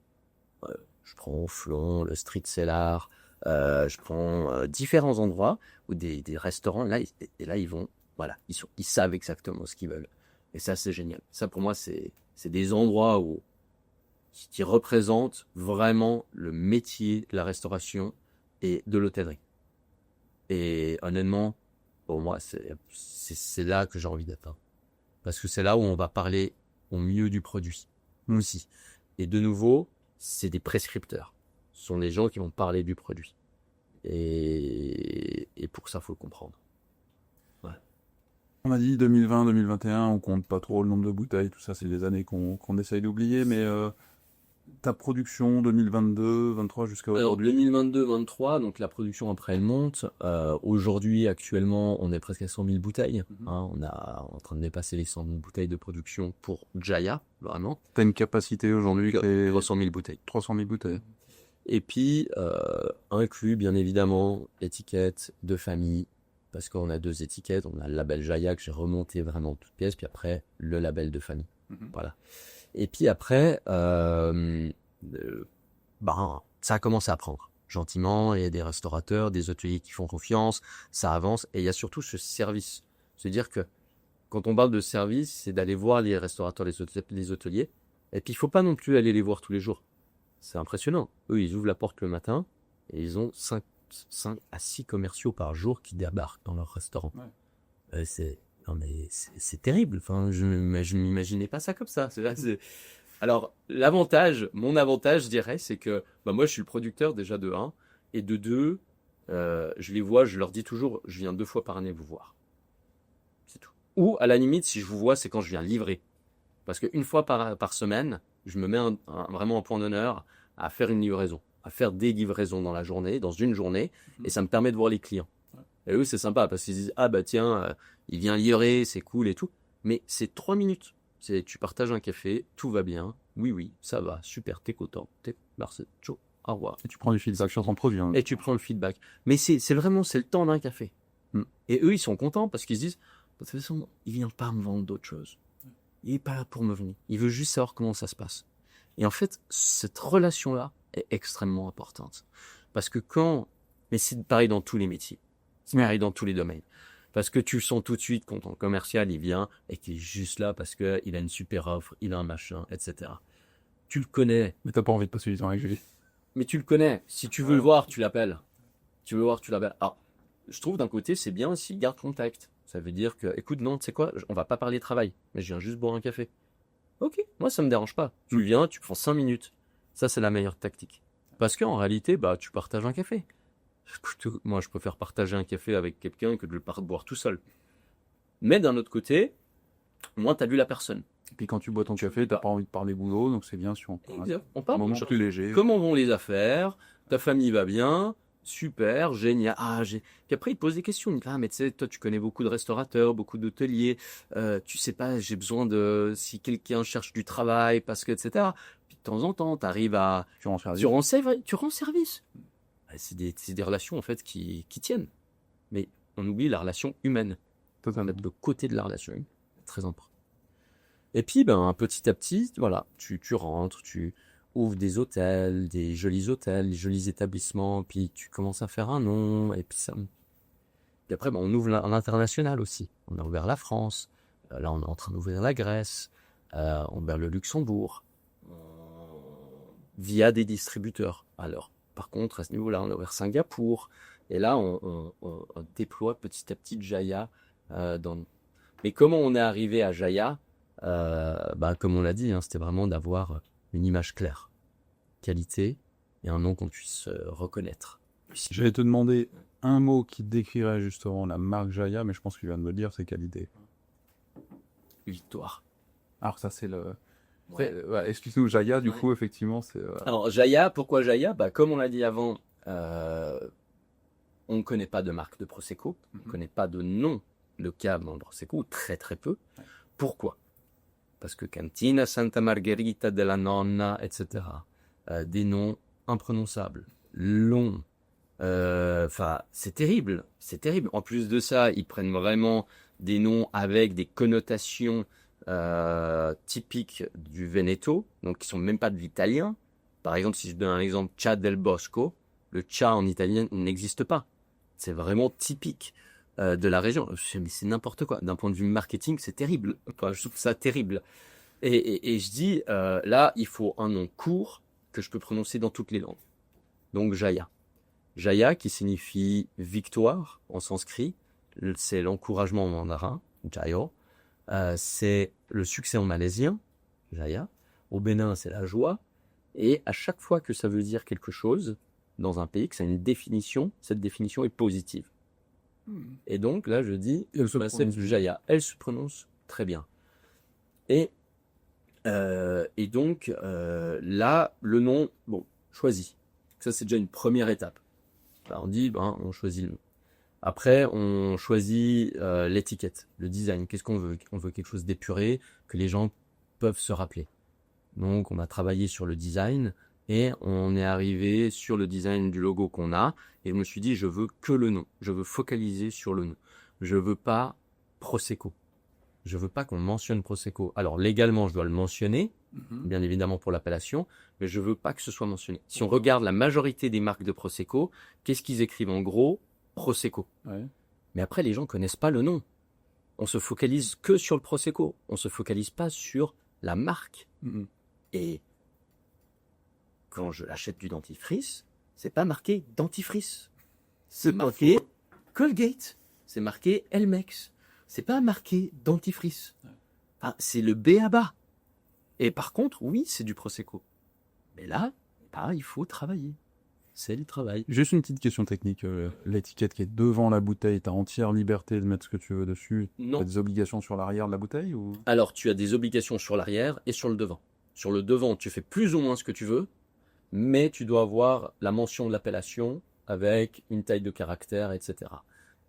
Je prends Flon, le Street Cellar, je prends différents endroits où des restaurants, là, et là, ils vont, voilà, ils savent exactement ce qu'ils veulent. Et ça, c'est génial. Ça, pour moi, c'est des endroits qui représentent vraiment le métier de la restauration et de l'hôtellerie. Et honnêtement, pour moi, c'est là que j'ai envie d'être. Hein. Parce que c'est là où on va parler au mieux du produit. Nous aussi. Et de nouveau, c'est des prescripteurs. Ce sont des gens qui vont parler du produit. Et pour ça, il faut le comprendre. Ouais. On a dit 2020, 2021, on compte pas trop le nombre de bouteilles, tout ça, c'est des années qu'on essaye d'oublier, mais ta production 2022, 23 jusqu'à aujourd'hui? 2022-23, donc la production après elle monte. Aujourd'hui, actuellement, on est presque à 100 000 bouteilles. Hein, on est en train de dépasser les 100 000 bouteilles de production pour Jaya, vraiment. T'as une capacité aujourd'hui qui est 300 000 bouteilles. 300 000 bouteilles. Et puis, inclus, bien évidemment, étiquette de famille, parce qu'on a 2 étiquettes. On a le label Jaya que j'ai remonté vraiment toute pièce, puis après, le label de famille. Voilà. Et puis après, ça a commencé à prendre gentiment. Il y a des restaurateurs, des hôteliers qui font confiance, ça avance. Et il y a surtout ce service. C'est-à-dire que quand on parle de service, c'est d'aller voir les restaurateurs, les hôteliers. Et puis, il faut pas non plus aller les voir tous les jours. C'est impressionnant. Eux, ils ouvrent la porte le matin et ils ont 5 à 6 commerciaux par jour qui débarquent dans leur restaurant. Ouais. C'est terrible. Enfin, je m'imaginais pas ça comme ça. Alors, mon avantage, je dirais, c'est que moi, je suis le producteur déjà de 1, et de 2, je les vois, je leur dis toujours, je viens 2 fois par année vous voir. C'est tout. Ou à la limite, si je vous vois, c'est quand je viens livrer. Parce qu'une fois par semaine, je me mets vraiment un point d'honneur à faire une livraison, à faire des livraisons dans une journée, et ça me permet de voir les clients. Et eux, c'est sympa parce qu'ils disent « Ah bah tiens, il vient livrer, c'est cool et tout. » Mais c'est 3 minutes. Tu partages un café, tout va bien. Oui, ça va, super, t'es content. Merci, ciao, au revoir. Et tu prends du feedback sur ton produit. Hein. Et tu prends le feedback. Mais c'est vraiment, c'est le temps d'un café. Et eux, ils sont contents parce qu'ils se disent « De toute façon, il vient pas me vendre d'autres choses. Il est pas là pour me venir. Il veut juste savoir comment ça se passe. » Et en fait, cette relation-là est extrêmement importante. Parce que mais c'est pareil dans tous les métiers. C'est pareil dans tous les domaines. Parce que tu sens tout de suite quand ton commercial, il vient et qu'il est juste là parce que il a une super offre, il a un machin, etc. Tu le connais. Mais t'as pas envie de passer du temps avec Julie. Mais tu le connais. Si tu veux le voir, tu l'appelles. Alors, je trouve d'un côté, c'est bien aussi, garde contact. Ça veut dire que, écoute, non, tu sais quoi, on va pas parler travail, mais je viens juste boire un café. Ok, moi ça me dérange pas. Tu viens, tu prends 5 minutes. Ça, c'est la meilleure tactique. Parce qu'en réalité, tu partages un café. Moi, je préfère partager un café avec quelqu'un que de le boire tout seul. Mais d'un autre côté, moi, t'as vu la personne. Et puis quand tu bois ton café, t'as pas envie de parler boulot, donc c'est bien si on parle un moment plus léger. Comment vont les affaires? Ta famille va bien? Super, génial. Puis après, il te pose des questions. Il dit, mais tu sais, toi, tu connais beaucoup de restaurateurs, beaucoup d'hôteliers. Tu sais pas, j'ai besoin si quelqu'un cherche du travail, parce que, etc. Puis de temps en temps, t'arrives à... Tu rends service. C'est des relations, en fait, qui tiennent. Mais on oublie la relation humaine. Totalement. Mettre le côté de la relation humaine. Très important. Et puis, petit à petit, voilà, tu rentres, ouvres des hôtels, des jolis établissements, puis tu commences à faire un nom, et puis ça. Puis après, on ouvre l'international aussi. On a ouvert la France. Là, on est en train d'ouvrir la Grèce. On a ouvert le Luxembourg. Via des distributeurs. Alors, par contre, à ce niveau-là, on a ouvert Singapour. Et là, on déploie petit à petit Jaya. Mais comment on est arrivé à Jaya? Comme on l'a dit, c'était vraiment d'avoir une image claire, qualité et un nom qu'on puisse reconnaître. J'allais te demander un mot qui décrirait justement la marque Jaya, mais je pense que tu viens de me le dire, c'est qualité. Victoire. Alors ça, c'est le... Ouais. Explique-nous Jaya, du coup, effectivement, c'est... Alors, Jaya, pourquoi Jaya? Comme on l'a dit avant, on ne connaît pas de marque de Prosecco, on ne connaît pas de nom de cave dans le Prosecco, très très peu. Ouais. Pourquoi? Parce que Cantina Santa Margherita della Nonna, etc. Des noms imprononçables, longs. C'est terrible, c'est terrible. En plus de ça, ils prennent vraiment des noms avec des connotations typiques du Veneto, donc qui sont même pas de l'italien. Par exemple, si je donne un exemple, Cha del Bosco, le Cha en italien n'existe pas. C'est vraiment typique de la région. Mais c'est n'importe quoi. D'un point de vue marketing, c'est terrible. Enfin, je trouve ça terrible. Et je dis, là, il faut un nom court que je peux prononcer dans toutes les langues. Donc, Jaya. Jaya, qui signifie victoire en sanskrit, c'est l'encouragement en mandarin, Jayo. C'est le succès en malaisien, Jaya. Au Bénin, c'est la joie. Et à chaque fois que ça veut dire quelque chose dans un pays, que ça a une définition, cette définition est positive. Et donc, là, je dis, c'est Jaya. Elle se prononce très bien. Et donc, là, le nom, choisi. Ça, c'est déjà une première étape. On dit, on choisit le nom. Après, on choisit l'étiquette, le design. Qu'est-ce qu'on veut? On veut quelque chose d'épuré, que les gens peuvent se rappeler. Donc, on a travaillé sur le design et on est arrivé sur le design du logo qu'on a. Et je me suis dit, je veux que le nom. Je veux focaliser sur le nom. Je veux pas Prosecco. Je veux pas qu'on mentionne Prosecco. Alors, légalement, je dois le mentionner, bien évidemment pour l'appellation, mais je veux pas que ce soit mentionné. Si on regarde la majorité des marques de Prosecco, qu'est-ce qu'ils écrivent en gros? Prosecco. Ouais. Mais après, les gens connaissent pas le nom. On se focalise que sur le Prosecco. On se focalise pas sur la marque. Et quand je l'achète du dentifrice, c'est pas marqué dentifrice. C'est marqué Colgate. C'est marqué Elmex. C'est pas marqué dentifrice. Enfin, c'est le B.A.-ba. Et par contre, oui, c'est du Prosecco. Mais là, il faut travailler. C'est le travail. Juste une petite question technique. L'étiquette qui est devant la bouteille, tu as entière liberté de mettre ce que tu veux dessus? Non. Tu as des obligations sur l'arrière de la bouteille ou... Alors, tu as des obligations sur l'arrière et sur le devant. Sur le devant, tu fais plus ou moins ce que tu veux, mais tu dois avoir la mention de l'appellation avec une taille de caractère, etc.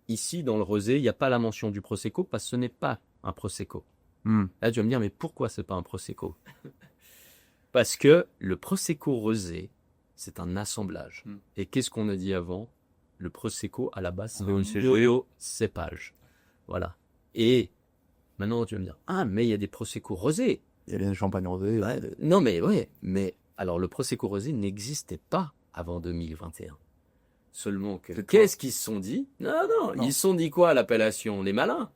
Ici, dans le rosé, il n'y a pas la mention du Prosecco parce que ce n'est pas un Prosecco. Là, tu vas me dire, mais pourquoi c'est pas un Prosecco? Parce que le Prosecco rosé, c'est un assemblage. Et qu'est-ce qu'on a dit avant? Le Prosecco, à la base, c'est un cépage. Voilà. Et maintenant, tu vas me dire, mais il y a des Prosecco rosés. Il y a des champagnes rosés. Ouais, non, mais alors le Prosecco rosé n'existait pas avant 2021. Seulement que qu'est-ce qu'ils se sont dit? Non, ils se sont dit quoi, l'appellation? Les malins.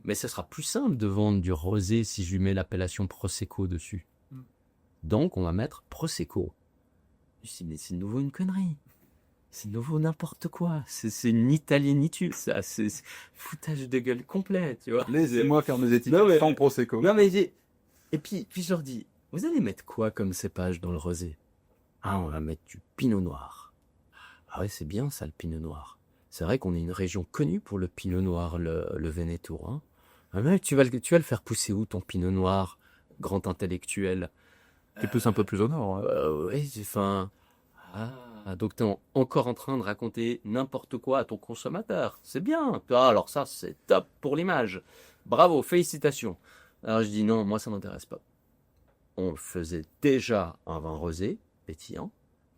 Mais ça sera plus simple de vendre du rosé si je lui mets l'appellation Prosecco dessus. Donc, on va mettre Prosecco. Je dis, mais c'est de nouveau une connerie. C'est de nouveau n'importe quoi. C'est une italiénitude, ça. C'est foutage de gueule complet, tu vois. Laissez-moi faire mes étiquettes sans Prosecco. Non, mais et puis je leur dis, vous allez mettre quoi comme cépage dans le rosé? On va mettre du pinot noir. Ah ouais, c'est bien ça, le pinot noir. C'est vrai qu'on est une région connue pour le pinot noir, le Veneto. Mais tu vas le faire pousser où, ton pinot noir, grand intellectuel? Qui pousse un peu plus au nord. Oui, donc tu es encore en train de raconter n'importe quoi à ton consommateur. C'est bien. Alors ça, c'est top pour l'image. Bravo, félicitations. Alors je dis non, moi ça m'intéresse pas. On faisait déjà un vin rosé, pétillant,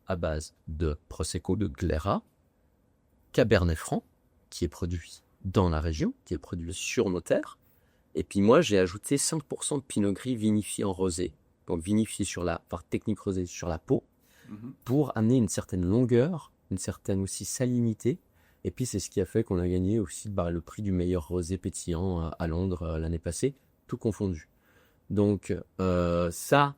à base de Prosecco de Glera, Cabernet Franc, qui est produit dans la région, qui est produit sur nos terres. Et puis moi, j'ai ajouté 5% de Pinot Gris vinifié en rosé. donc vinifié par technique rosée sur la peau, pour amener une certaine longueur, une certaine aussi salinité. Et puis c'est ce qui a fait qu'on a gagné aussi le prix du meilleur rosé pétillant à Londres l'année passée, tout confondu. Donc ça,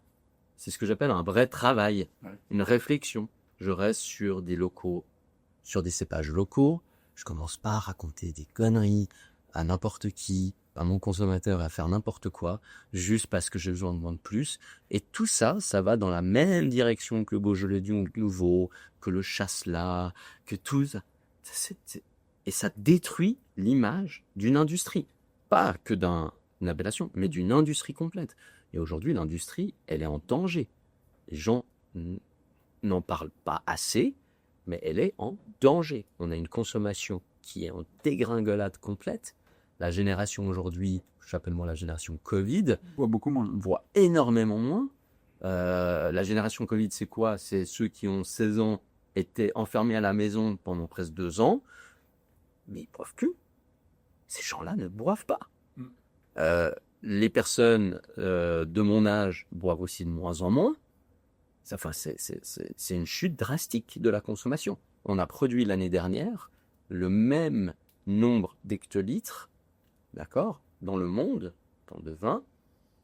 c'est ce que j'appelle un vrai travail, une réflexion. Je reste sur des locaux, sur des cépages locaux. Je commence pas à raconter des conneries à n'importe qui, à mon consommateur, à faire n'importe quoi, juste parce que j'ai besoin de moins de plus. Et tout ça, ça va dans la même direction que le Beaujolais du Nouveau, que le Chasselas, que tout ça. Et ça détruit l'image d'une industrie. Pas que d'une appellation, mais d'une industrie complète. Et aujourd'hui, l'industrie, elle est en danger. Les gens n'en parlent pas assez, mais elle est en danger. On a une consommation qui est en dégringolade complète. La génération aujourd'hui, j'appelle moi la génération Covid, voit beaucoup moins. Voit énormément moins. La génération Covid, c'est quoi? C'est ceux qui ont 16 ans, étaient enfermés à la maison pendant presque 2 ans, mais ils ne boivent plus. Ces gens-là ne boivent pas. Les personnes de mon âge boivent aussi de moins en moins. C'est une chute drastique de la consommation. On a produit l'année dernière le même nombre d'hectolitres, d'accord, dans le monde, de vin,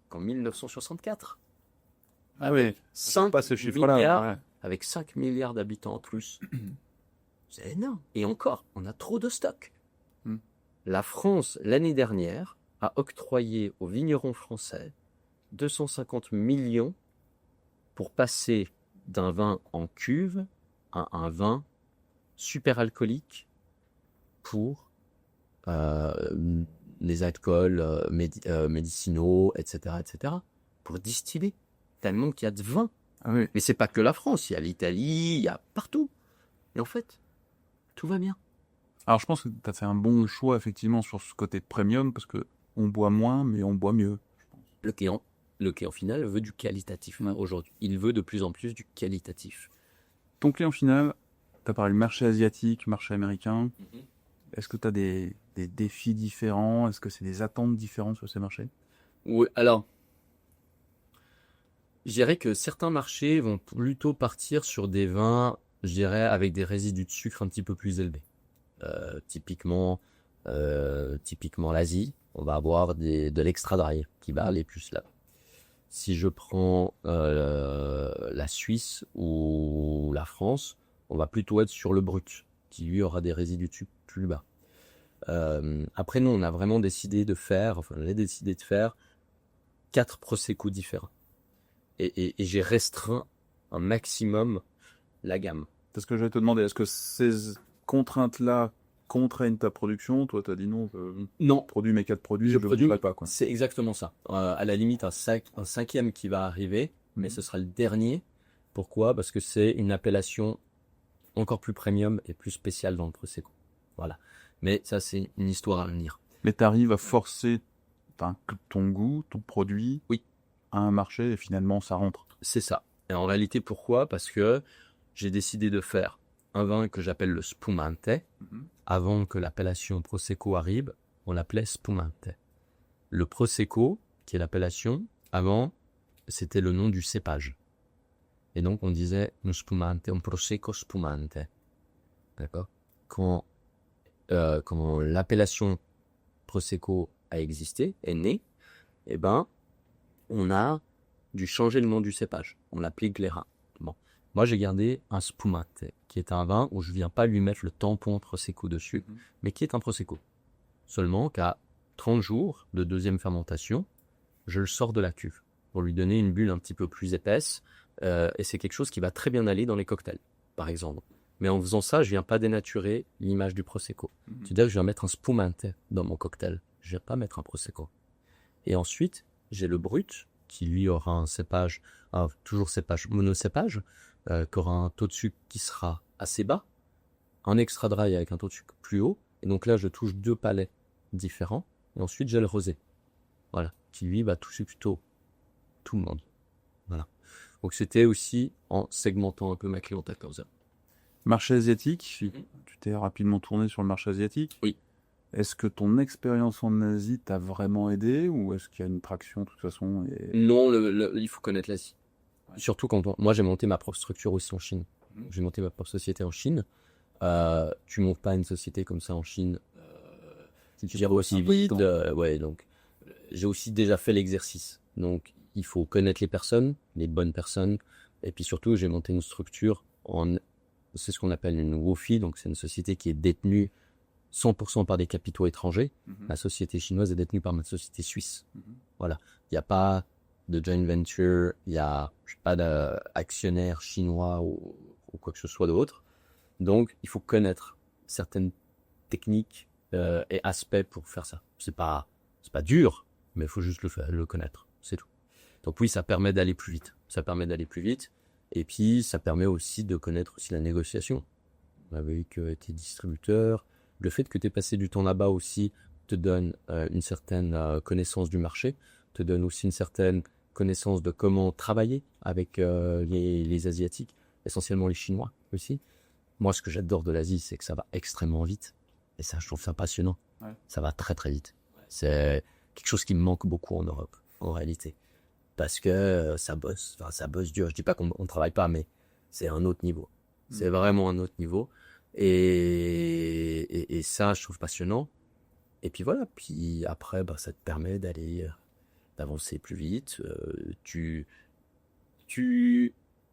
qu'en 1964. Ah oui, pas ce chiffre-là. Ouais. Avec 5 milliards d'habitants en plus. C'est énorme. Et encore, on a trop de stock. La France, l'année dernière, a octroyé aux vignerons français 250 millions pour passer d'un vin en cuve à un vin super alcoolique pour les alcools médicinaux, etc., etc., pour distiller. Tellement qu'il y a de vin. Ah oui. Mais c'est pas que la France, il y a l'Italie, il y a partout. Et en fait, tout va bien. Alors je pense que tu as fait un bon choix effectivement sur ce côté de premium parce que on boit moins mais on boit mieux. Le client final veut du qualitatif aujourd'hui. Il veut de plus en plus du qualitatif. Ton client final, tu as parlé du marché asiatique, marché américain. Est-ce que tu as des défis différents? Est-ce que c'est des attentes différentes sur ces marchés? Oui, alors, je dirais que certains marchés vont plutôt partir sur des vins, je dirais, avec des résidus de sucre un petit peu plus élevés. Typiquement l'Asie, on va avoir de l'extra dry qui va aller plus là. Si je prends la Suisse ou la France, on va plutôt être sur le brut, qui lui aura des résidus de sucre plus bas. Après, nous, on a vraiment décidé de faire 4 Prosecco différents. Et j'ai restreint un maximum la gamme. C'est ce que je vais te demander. Est-ce que ces contraintes-là contraignent ta production? Toi, tu as dit non. Non. Produis mes 4 produits, je ne produirai pas. Quoi. C'est exactement ça. À la limite, un 5e qui va arriver, mais ce sera le dernier. Pourquoi? Parce que c'est une appellation encore plus premium et plus spéciale dans le Prosecco. Voilà. Mais ça, c'est une histoire à venir. Mais tu arrives à forcer ton goût, ton produit à un marché et finalement, ça rentre. C'est ça. Et en réalité, pourquoi? Parce que j'ai décidé de faire un vin que j'appelle le Spumante. Avant que l'appellation Prosecco arrive, on l'appelait Spumante. Le Prosecco, qui est l'appellation, avant, c'était le nom du cépage. Et donc, on disait un Spumante, un Prosecco Spumante. D'accord? Quand l'appellation Prosecco a existé, est née, eh ben, on a dû changer le nom du cépage. On l'appelait Glera. Bon. Moi, j'ai gardé un Spumante, qui est un vin où je viens pas lui mettre le tampon Prosecco dessus, mais qui est un Prosecco. Seulement qu'à 30 jours de deuxième fermentation, je le sors de la cuve pour lui donner une bulle un petit peu plus épaisse, et c'est quelque chose qui va très bien aller dans les cocktails, par exemple. Mais en faisant ça, je viens pas dénaturer l'image du Prosecco. C'est-à-dire que je viens mettre un Spumante dans mon cocktail. Je viens pas mettre un Prosecco. Et ensuite, j'ai le brut, qui lui aura un cépage, toujours cépage monocépage, qui aura un taux de sucre qui sera assez bas, un extra dry avec un taux de sucre plus haut, et donc là je touche 2 palais différents, et ensuite j'ai le rosé, voilà, qui lui va toucher plutôt tout le monde, voilà. Donc c'était aussi en segmentant un peu ma clientèle comme ça. Marché asiatique, tu t'es rapidement tourné sur le marché asiatique. Oui. Est-ce que ton expérience en Asie t'a vraiment aidé ou est-ce qu'il y a une traction de toute façon Non, il faut connaître l'Asie. Surtout moi, j'ai monté ma propre structure aussi en Chine. J'ai monté ma propre société en Chine. Tu montes pas une société comme ça en Chine. Tu gères aussi vite. Ouais, donc j'ai aussi déjà fait l'exercice. Donc il faut connaître les personnes, les bonnes personnes. Et puis surtout, j'ai monté une structure c'est ce qu'on appelle une WOFI. Donc c'est une société qui est détenue 100% par des capitaux étrangers. La société chinoise est détenue par ma société suisse. Voilà. Il n'y a pas de joint venture, il n'y a pas d'actionnaire chinois ou quoi que ce soit d'autre. Donc, il faut connaître certaines techniques et aspects pour faire ça. C'est pas dur, mais il faut juste le connaître. C'est tout. Donc oui, ça permet d'aller plus vite. Et puis, ça permet aussi de connaître aussi la négociation avec tes distributeurs. Le fait que tu aies passé du temps là-bas aussi te donne une certaine connaissance du marché, te donne aussi une certaine connaissance de comment travailler avec les Asiatiques, essentiellement les Chinois aussi. Moi, ce que j'adore de l'Asie, c'est que ça va extrêmement vite. Et ça, je trouve ça passionnant. Ouais. Ça va très très vite. C'est quelque chose qui me manque beaucoup en Europe, en réalité. Parce que ça bosse dur. Je dis pas qu'on ne travaille pas, mais c'est un autre niveau. C'est vraiment un autre niveau. Et ça, je trouve passionnant. Et puis voilà, puis après, ça te permet d'avancer plus vite.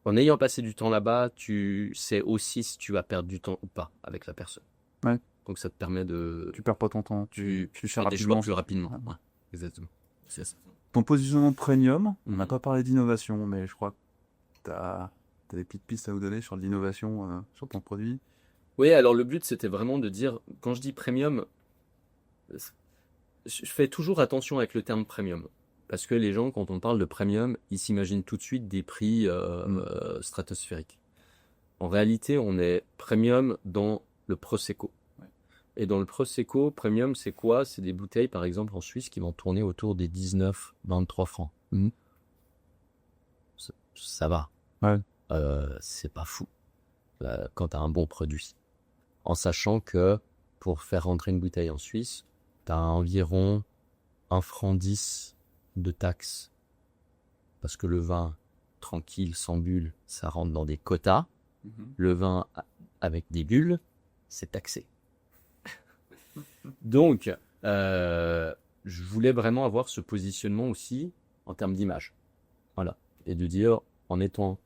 En ayant passé du temps là-bas, tu sais aussi si tu vas perdre du temps ou pas avec la personne. Ouais. Donc ça te permet de... Tu perds pas ton temps, tu fais des choix plus rapidement. Ouais. Ouais, exactement. C'est ça. Ton positionnement premium, on n'a pas parlé d'innovation, mais je crois que tu as des petites pistes à vous donner sur l'innovation sur ton produit. Oui, alors le but, c'était vraiment de dire, quand je dis premium, je fais toujours attention avec le terme premium. Parce que les gens, quand on parle de premium, ils s'imaginent tout de suite des prix stratosphériques. En réalité, on est premium dans le Prosecco. Ouais. Et dans le Prosecco, premium, c'est quoi? C'est des bouteilles, par exemple, en Suisse, qui vont tourner autour des 19-23 francs. Ça va. Ouais. C'est pas fou quand tu as un bon produit. En sachant que pour faire rentrer une bouteille en Suisse, tu as environ 1,10 franc de taxes. Parce que le vin tranquille, sans bulles, ça rentre dans des quotas. Le vin avec des bulles, c'est taxé. Donc, je voulais vraiment avoir ce positionnement aussi en termes d'image. Voilà. Et de dire, en étant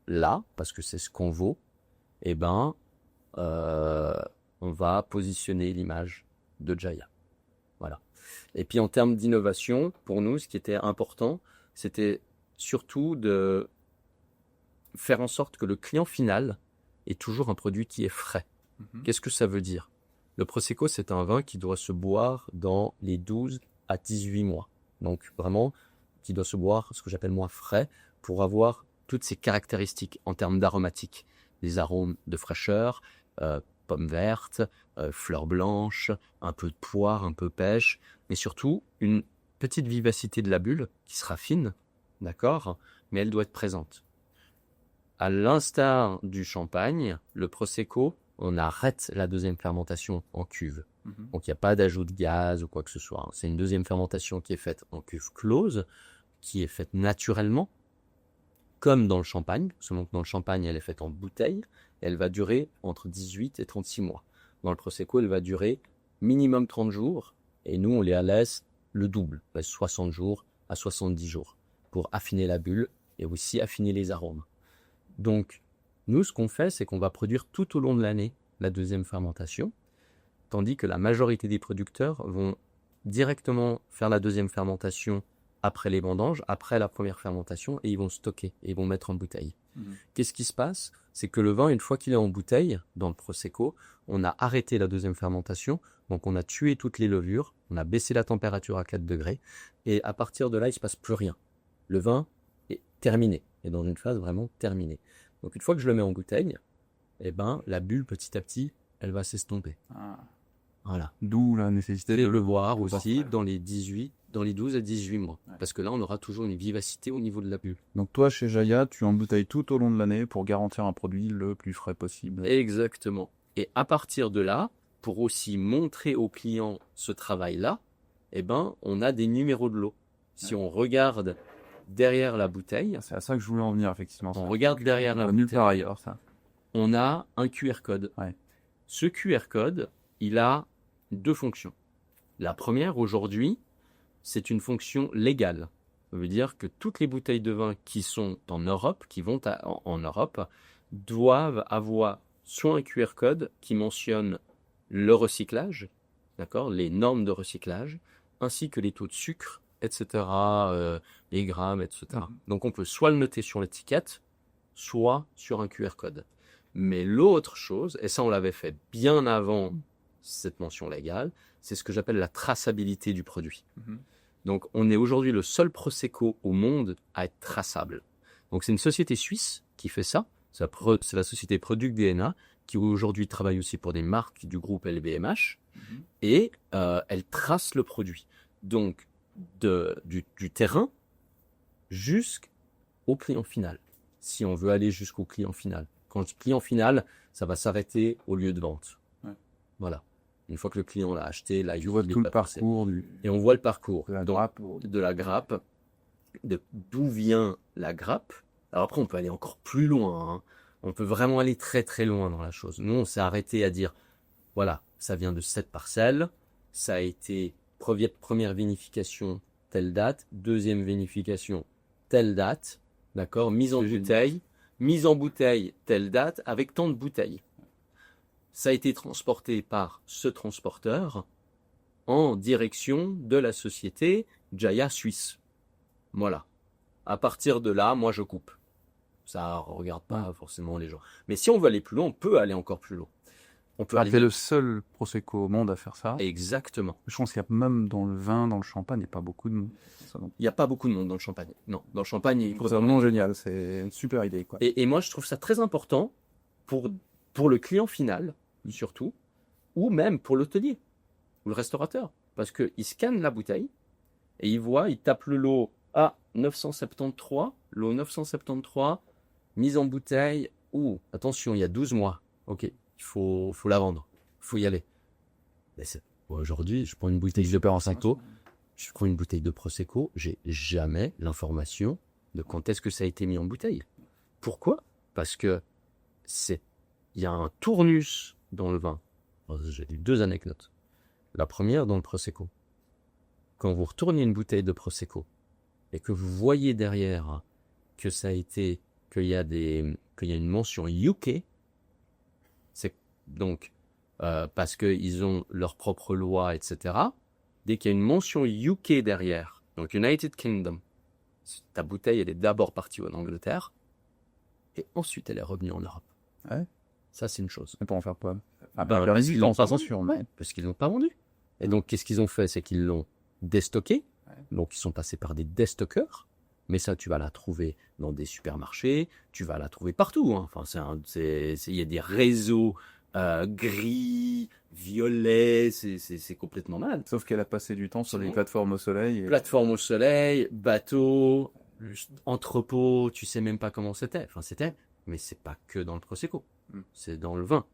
là, parce que c'est ce qu'on vaut, on va positionner l'image de Jaya. Voilà. Et puis en termes d'innovation, pour nous, ce qui était important, c'était surtout de faire en sorte que le client final ait toujours un produit qui est frais. Qu'est-ce que ça veut dire? Le Prosecco, c'est un vin qui doit se boire dans les 12 à 18 mois. Donc vraiment, qui doit se boire, ce que j'appelle moi frais, pour avoir toutes ces caractéristiques en termes d'aromatiques. Des arômes de fraîcheur, pommes vertes, fleurs blanches, un peu de poire, un peu pêche, mais surtout une petite vivacité de la bulle qui sera fine, d'accord, mais elle doit être présente. À l'instar du champagne, le Prosecco, on arrête la deuxième fermentation en cuve. Donc il n'y a pas d'ajout de gaz ou quoi que ce soit. C'est une deuxième fermentation qui est faite en cuve close, qui est faite naturellement, comme dans le champagne. Seulement que dans le champagne, elle est faite en bouteille. Et elle va durer entre 18 et 36 mois. Dans le Prosecco, elle va durer minimum 30 jours. Et nous, on les laisse le double, 60 jours à 70 jours, pour affiner la bulle et aussi affiner les arômes. Donc, nous, ce qu'on fait, c'est qu'on va produire tout au long de l'année la deuxième fermentation, tandis que la majorité des producteurs vont directement faire la deuxième fermentation après les vendanges, après la première fermentation, et ils vont stocker, et ils vont mettre en bouteille. Qu'est-ce qui se passe? C'est que le vin, une fois qu'il est en bouteille, dans le Prosecco, on a arrêté la deuxième fermentation, donc on a tué toutes les levures, on a baissé la température à 4 degrés, et à partir de là, il ne se passe plus rien. Le vin est terminé, est dans une phase vraiment terminée. Donc une fois que je le mets en bouteille, la bulle, petit à petit, elle va s'estomper. Voilà. D'où la nécessité de le boire aussi dans les 12 à 18 mois. Ouais. Parce que là, on aura toujours une vivacité au niveau de la bulle. Donc toi, chez Jaya, tu embouteilles tout au long de l'année pour garantir un produit le plus frais possible. Exactement. Et à partir de là, pour aussi montrer aux clients ce travail-là, eh ben, on a des numéros de lot. Si on regarde derrière la bouteille, C'est à ça que je voulais en venir, effectivement. on regarde derrière la Nulle bouteille, part ailleurs, ça. on a un QR code. Ouais. Ce QR code, il a deux fonctions. La première, aujourd'hui, c'est une fonction légale. Ça veut dire que toutes les bouteilles de vin qui sont en Europe, qui vont en Europe, doivent avoir soit un QR code qui mentionne le recyclage, d'accord, les normes de recyclage, ainsi que les taux de sucre, etc., les grammes, etc. Donc on peut soit le noter sur l'étiquette, soit sur un QR code. Mais l'autre chose, et ça on l'avait fait bien avant cette mention légale, c'est ce que j'appelle la traçabilité du produit. Donc on est aujourd'hui le seul Prosecco au monde à être traçable. Donc c'est une société suisse qui fait ça, c'est la société Product DNA, qui aujourd'hui travaille aussi pour des marques du groupe LVMH, et elle trace le produit. Donc du terrain jusqu'au client final, si on veut aller jusqu'au client final. Quand je dis client final, ça va s'arrêter au lieu de vente. Ouais. Voilà. Une fois que le client l'a acheté, là, Tu vois tout le parcours et on voit le parcours de la Donc, grappe. de la grappe, d'où vient la grappe. Alors après, on peut aller encore plus loin, hein. On peut vraiment aller très très loin dans la chose. Nous, on s'est arrêté à dire, voilà, ça vient de cette parcelle, ça a été première vinification, telle date, deuxième vinification, telle date, d'accord, mise en bouteille, telle date, avec tant de bouteilles. Ça a été transporté par ce transporteur en direction de la société Jaya Suisse. Voilà. À partir de là, moi je coupe. Ça regarde pas forcément les gens. Mais si on veut aller plus loin, on peut aller encore plus loin. On peut aller... T'es le seul Prosecco au monde à faire ça. Exactement. Je pense qu'il y a même dans le vin, dans le champagne, il n'y a pas beaucoup de monde. Il n'y a pas beaucoup de monde dans le champagne. Non, dans le champagne... C'est vraiment génial, c'est une super idée, quoi. Et moi, je trouve ça très important pour le client final, surtout, ou même pour l'hôtelier ou le restaurateur. Parce qu'il scanne la bouteille et il tape le lot A973, lot 973, mise en bouteille. Attention, il y a 12 mois. Ok, il faut la vendre. Il faut y aller. Mais aujourd'hui, je prends une bouteille de Perensato, je prends une bouteille de Prosecco, j'ai jamais l'information de quand est-ce que ça a été mis en bouteille. Pourquoi ? Parce que il y a un tournus dans le vin. J'ai eu 2 anecdotes. La première dans le Prosecco. Quand vous retournez une bouteille de Prosecco et que vous voyez derrière que ça a été, qu'il y a une mention UK, c'est donc parce qu'ils ont leur propre loi, etc. Dès qu'il y a une mention UK derrière, donc United Kingdom, ta bouteille elle est d'abord partie en Angleterre et ensuite elle est revenue en Europe. Ouais. Ça c'est une chose. Mais pour en faire quoi ? Ils l'ont pas vendu. Ouais. Parce qu'ils l'ont pas vendu. Et donc qu'est-ce qu'ils ont fait, c'est qu'ils l'ont déstocké. Donc ils sont passés par des déstockeurs. Mais ça, tu vas la trouver dans des supermarchés, tu vas la trouver partout, hein. Enfin, il y a des réseaux gris, violets, c'est complètement malade. Sauf qu'elle a passé du temps sur des plateformes au soleil. Plateforme au soleil, bateau, entrepôt, tu sais même pas comment c'était. Enfin, mais c'est pas que dans le Prosecco, c'est dans le vin.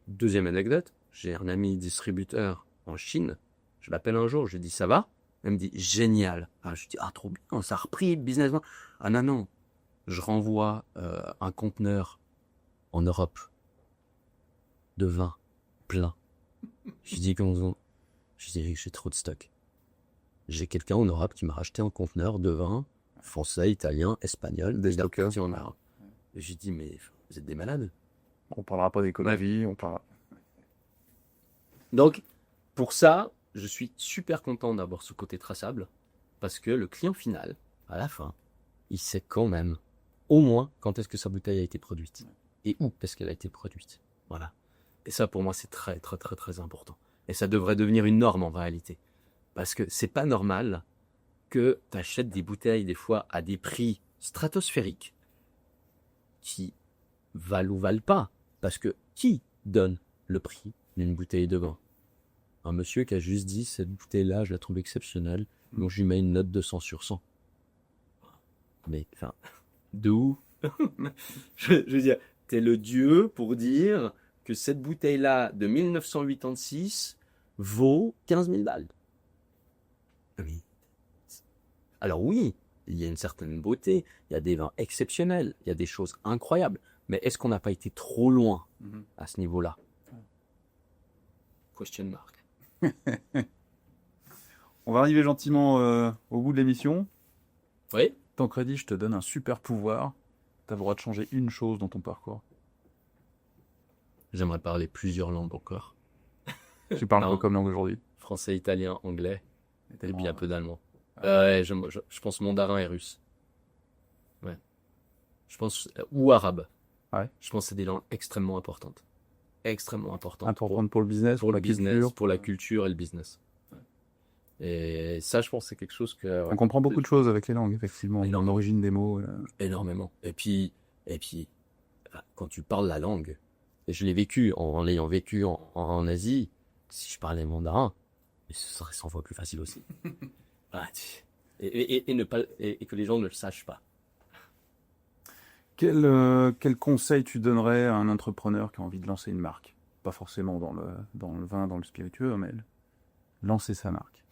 Deuxième anecdote, j'ai un ami distributeur en Chine, je l'appelle un jour, je lui dis ça va ? Elle me dit génial. Je lui dis trop bien, ça a repris le business. Non, je renvoie un conteneur en Europe de vin plein. Je dis je dis j'ai trop de stock. J'ai quelqu'un en Europe qui m'a racheté un conteneur de vin français, italien, espagnol, des stockers en Europe. Et j'ai dit mais vous êtes des malades. On parlera pas d'écologie, on parlera. Donc pour ça, je suis super content d'avoir ce côté traçable parce que le client final, à la fin, il sait quand même au moins quand est-ce que sa bouteille a été produite et où est-ce qu'elle a été produite. Voilà. Et ça, pour moi, c'est très, très, très, très important. Et ça devrait devenir une norme en réalité. Parce que c'est pas normal que tu achètes des bouteilles des fois à des prix stratosphériques qui valent ou valent pas. Parce que qui donne le prix d'une bouteille de vin ? Un monsieur qui a juste dit cette bouteille-là, je la trouve exceptionnelle, donc je lui mets une note de 100 sur 100. Mais, de où ? Je veux dire, t'es le dieu pour dire que cette bouteille-là de 1986 vaut 15 000 balles. Oui. Alors oui, il y a une certaine beauté, il y a des vins exceptionnels, il y a des choses incroyables. Mais est-ce qu'on n'a pas été trop loin à ce niveau-là? Question mark. On va arriver gentiment au bout de l'émission. Oui. Tancredi, je te donne un super pouvoir. Tu as le droit de changer une chose dans ton parcours. J'aimerais parler plusieurs langues encore. Tu parles quoi comme langue aujourd'hui? Français, italien, anglais, et bien un peu d'allemand. Je pense mandarin et russe. Ouais. Je pense ou arabe. Ouais. Je pense que c'est des langues extrêmement importantes. Extrêmement importantes. Importante pour le business, pour la le business, culture. pour la culture et le business. Et ça, je pense que c'est quelque chose que... On comprend beaucoup de choses avec les langues, effectivement. Énormément. L'origine des mots. Énormément. Et puis, quand tu parles la langue, et je l'ai vécu en l'ayant vécu en Asie, si je parlais mandarin, ce serait 100 fois plus facile aussi. Et que les gens ne le sachent pas. Quel conseil tu donnerais à un entrepreneur qui a envie de lancer une marque? Pas forcément dans le vin, dans le spiritueux, mais lancer sa marque.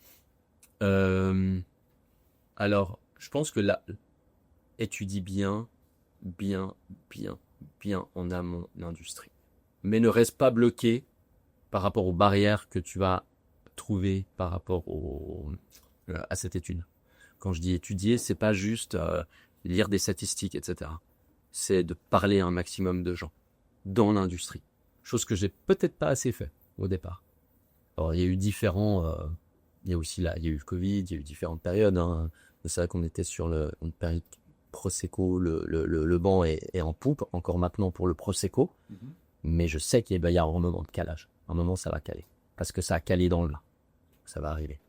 Alors, je pense que là, étudie bien en amont l'industrie. Mais ne reste pas bloqué par rapport aux barrières que tu vas trouver par rapport à cette étude. Quand je dis étudier, c'est pas juste lire des statistiques, etc. C'est de parler à un maximum de gens dans l'industrie. Chose que j'ai peut-être pas assez fait au départ. Alors, il y a eu il y a eu le Covid, il y a eu différentes périodes. Hein. C'est vrai qu'on était sur une période Prosecco, le banc est en poupe, encore maintenant pour le Prosecco. Mais je sais qu'il va y avoir un moment de calage. Un moment, ça va caler. Parce que ça a calé dans le vin. Ça va arriver.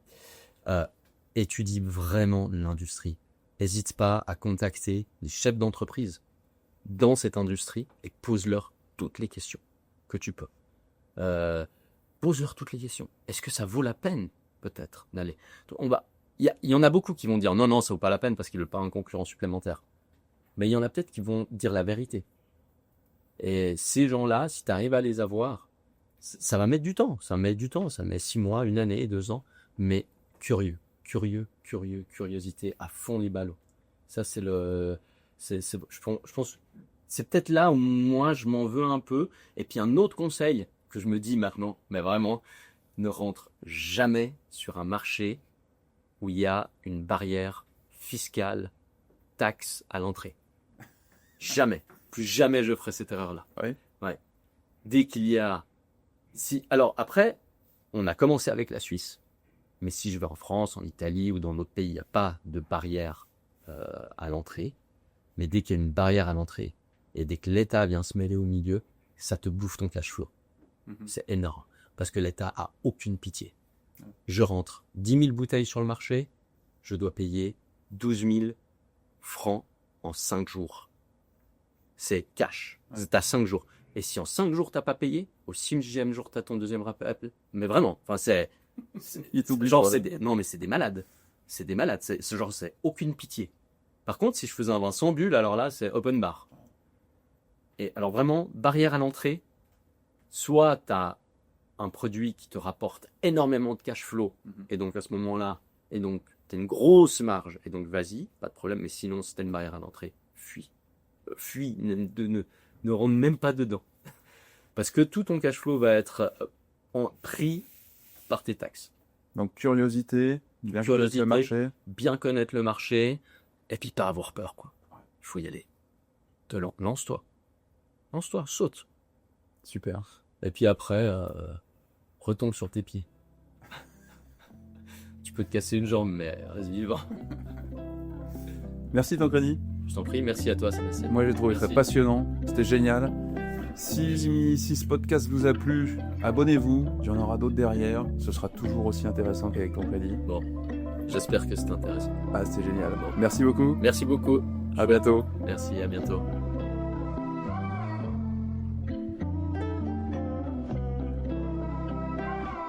Étudie vraiment l'industrie. N'hésite pas à contacter des chefs d'entreprise dans cette industrie et pose-leur toutes les questions que tu peux. Pose-leur toutes les questions. Est-ce que ça vaut la peine, peut-être, d'aller? Il y en a beaucoup qui vont dire non, ça vaut pas la peine parce qu'ils veulent pas un concurrent supplémentaire. Mais il y en a peut-être qui vont dire la vérité. Et ces gens-là, si tu arrives à les avoir, ça va mettre du temps. Ça met 6 mois, 1 année, 2 ans. Mais curiosité à fond les ballots. Ça, je pense, c'est peut-être là où moi, je m'en veux un peu. Et puis un autre conseil que je me dis maintenant, mais vraiment, ne rentre jamais sur un marché où il y a une barrière fiscale, taxe à l'entrée. Jamais. Plus jamais je ferai cette erreur-là. Oui. Ouais. Dès qu'il y a... Alors après, on a commencé avec la Suisse. Mais si je vais en France, en Italie ou dans d'autres pays, il n'y a pas de barrière à l'entrée. Mais dès qu'il y a une barrière à l'entrée et dès que l'État vient se mêler au milieu, ça te bouffe ton cash flow. C'est énorme. Parce que l'État a aucune pitié. Je rentre 10 000 bouteilles sur le marché, je dois payer 12 000 francs en 5 jours. C'est cash. C'est à 5 jours. Et si en 5 jours, t'as pas payé, au 6e jour, t'as ton deuxième rappel. Mais vraiment, enfin, c'est non, mais c'est des malades. C'est des malades. C'est aucune pitié. Par contre, si je faisais un vin sans bulle, alors là, c'est open bar. Et alors vraiment, barrière à l'entrée, soit t'as un produit qui te rapporte énormément de cash flow, et donc à ce moment-là, et donc t'as une grosse marge, et donc vas-y, pas de problème, mais sinon, si t'as une barrière à l'entrée, fuis. Ne rentre même pas dedans. Parce que tout ton cash flow va être pris par tes taxes. Donc curiosité, bien connaître le marché. Bien connaître le marché, et puis pas avoir peur, quoi. Il faut y aller. Lance-toi. Lance-toi, saute. Super. Et puis après, retombe sur tes pieds. Tu peux te casser une jambe, mais reste vivant. Merci Tancredi. Je t'en prie, merci à toi Sébastien. Moi j'ai trouvé ça passionnant, c'était génial. Si ce podcast vous a plu, abonnez-vous, il y en aura d'autres derrière, ce sera toujours aussi intéressant qu'avec Tancredi. Bon, j'espère que c'est intéressant. Ah c'est génial. Merci beaucoup. Merci beaucoup. À bientôt. Merci, à bientôt.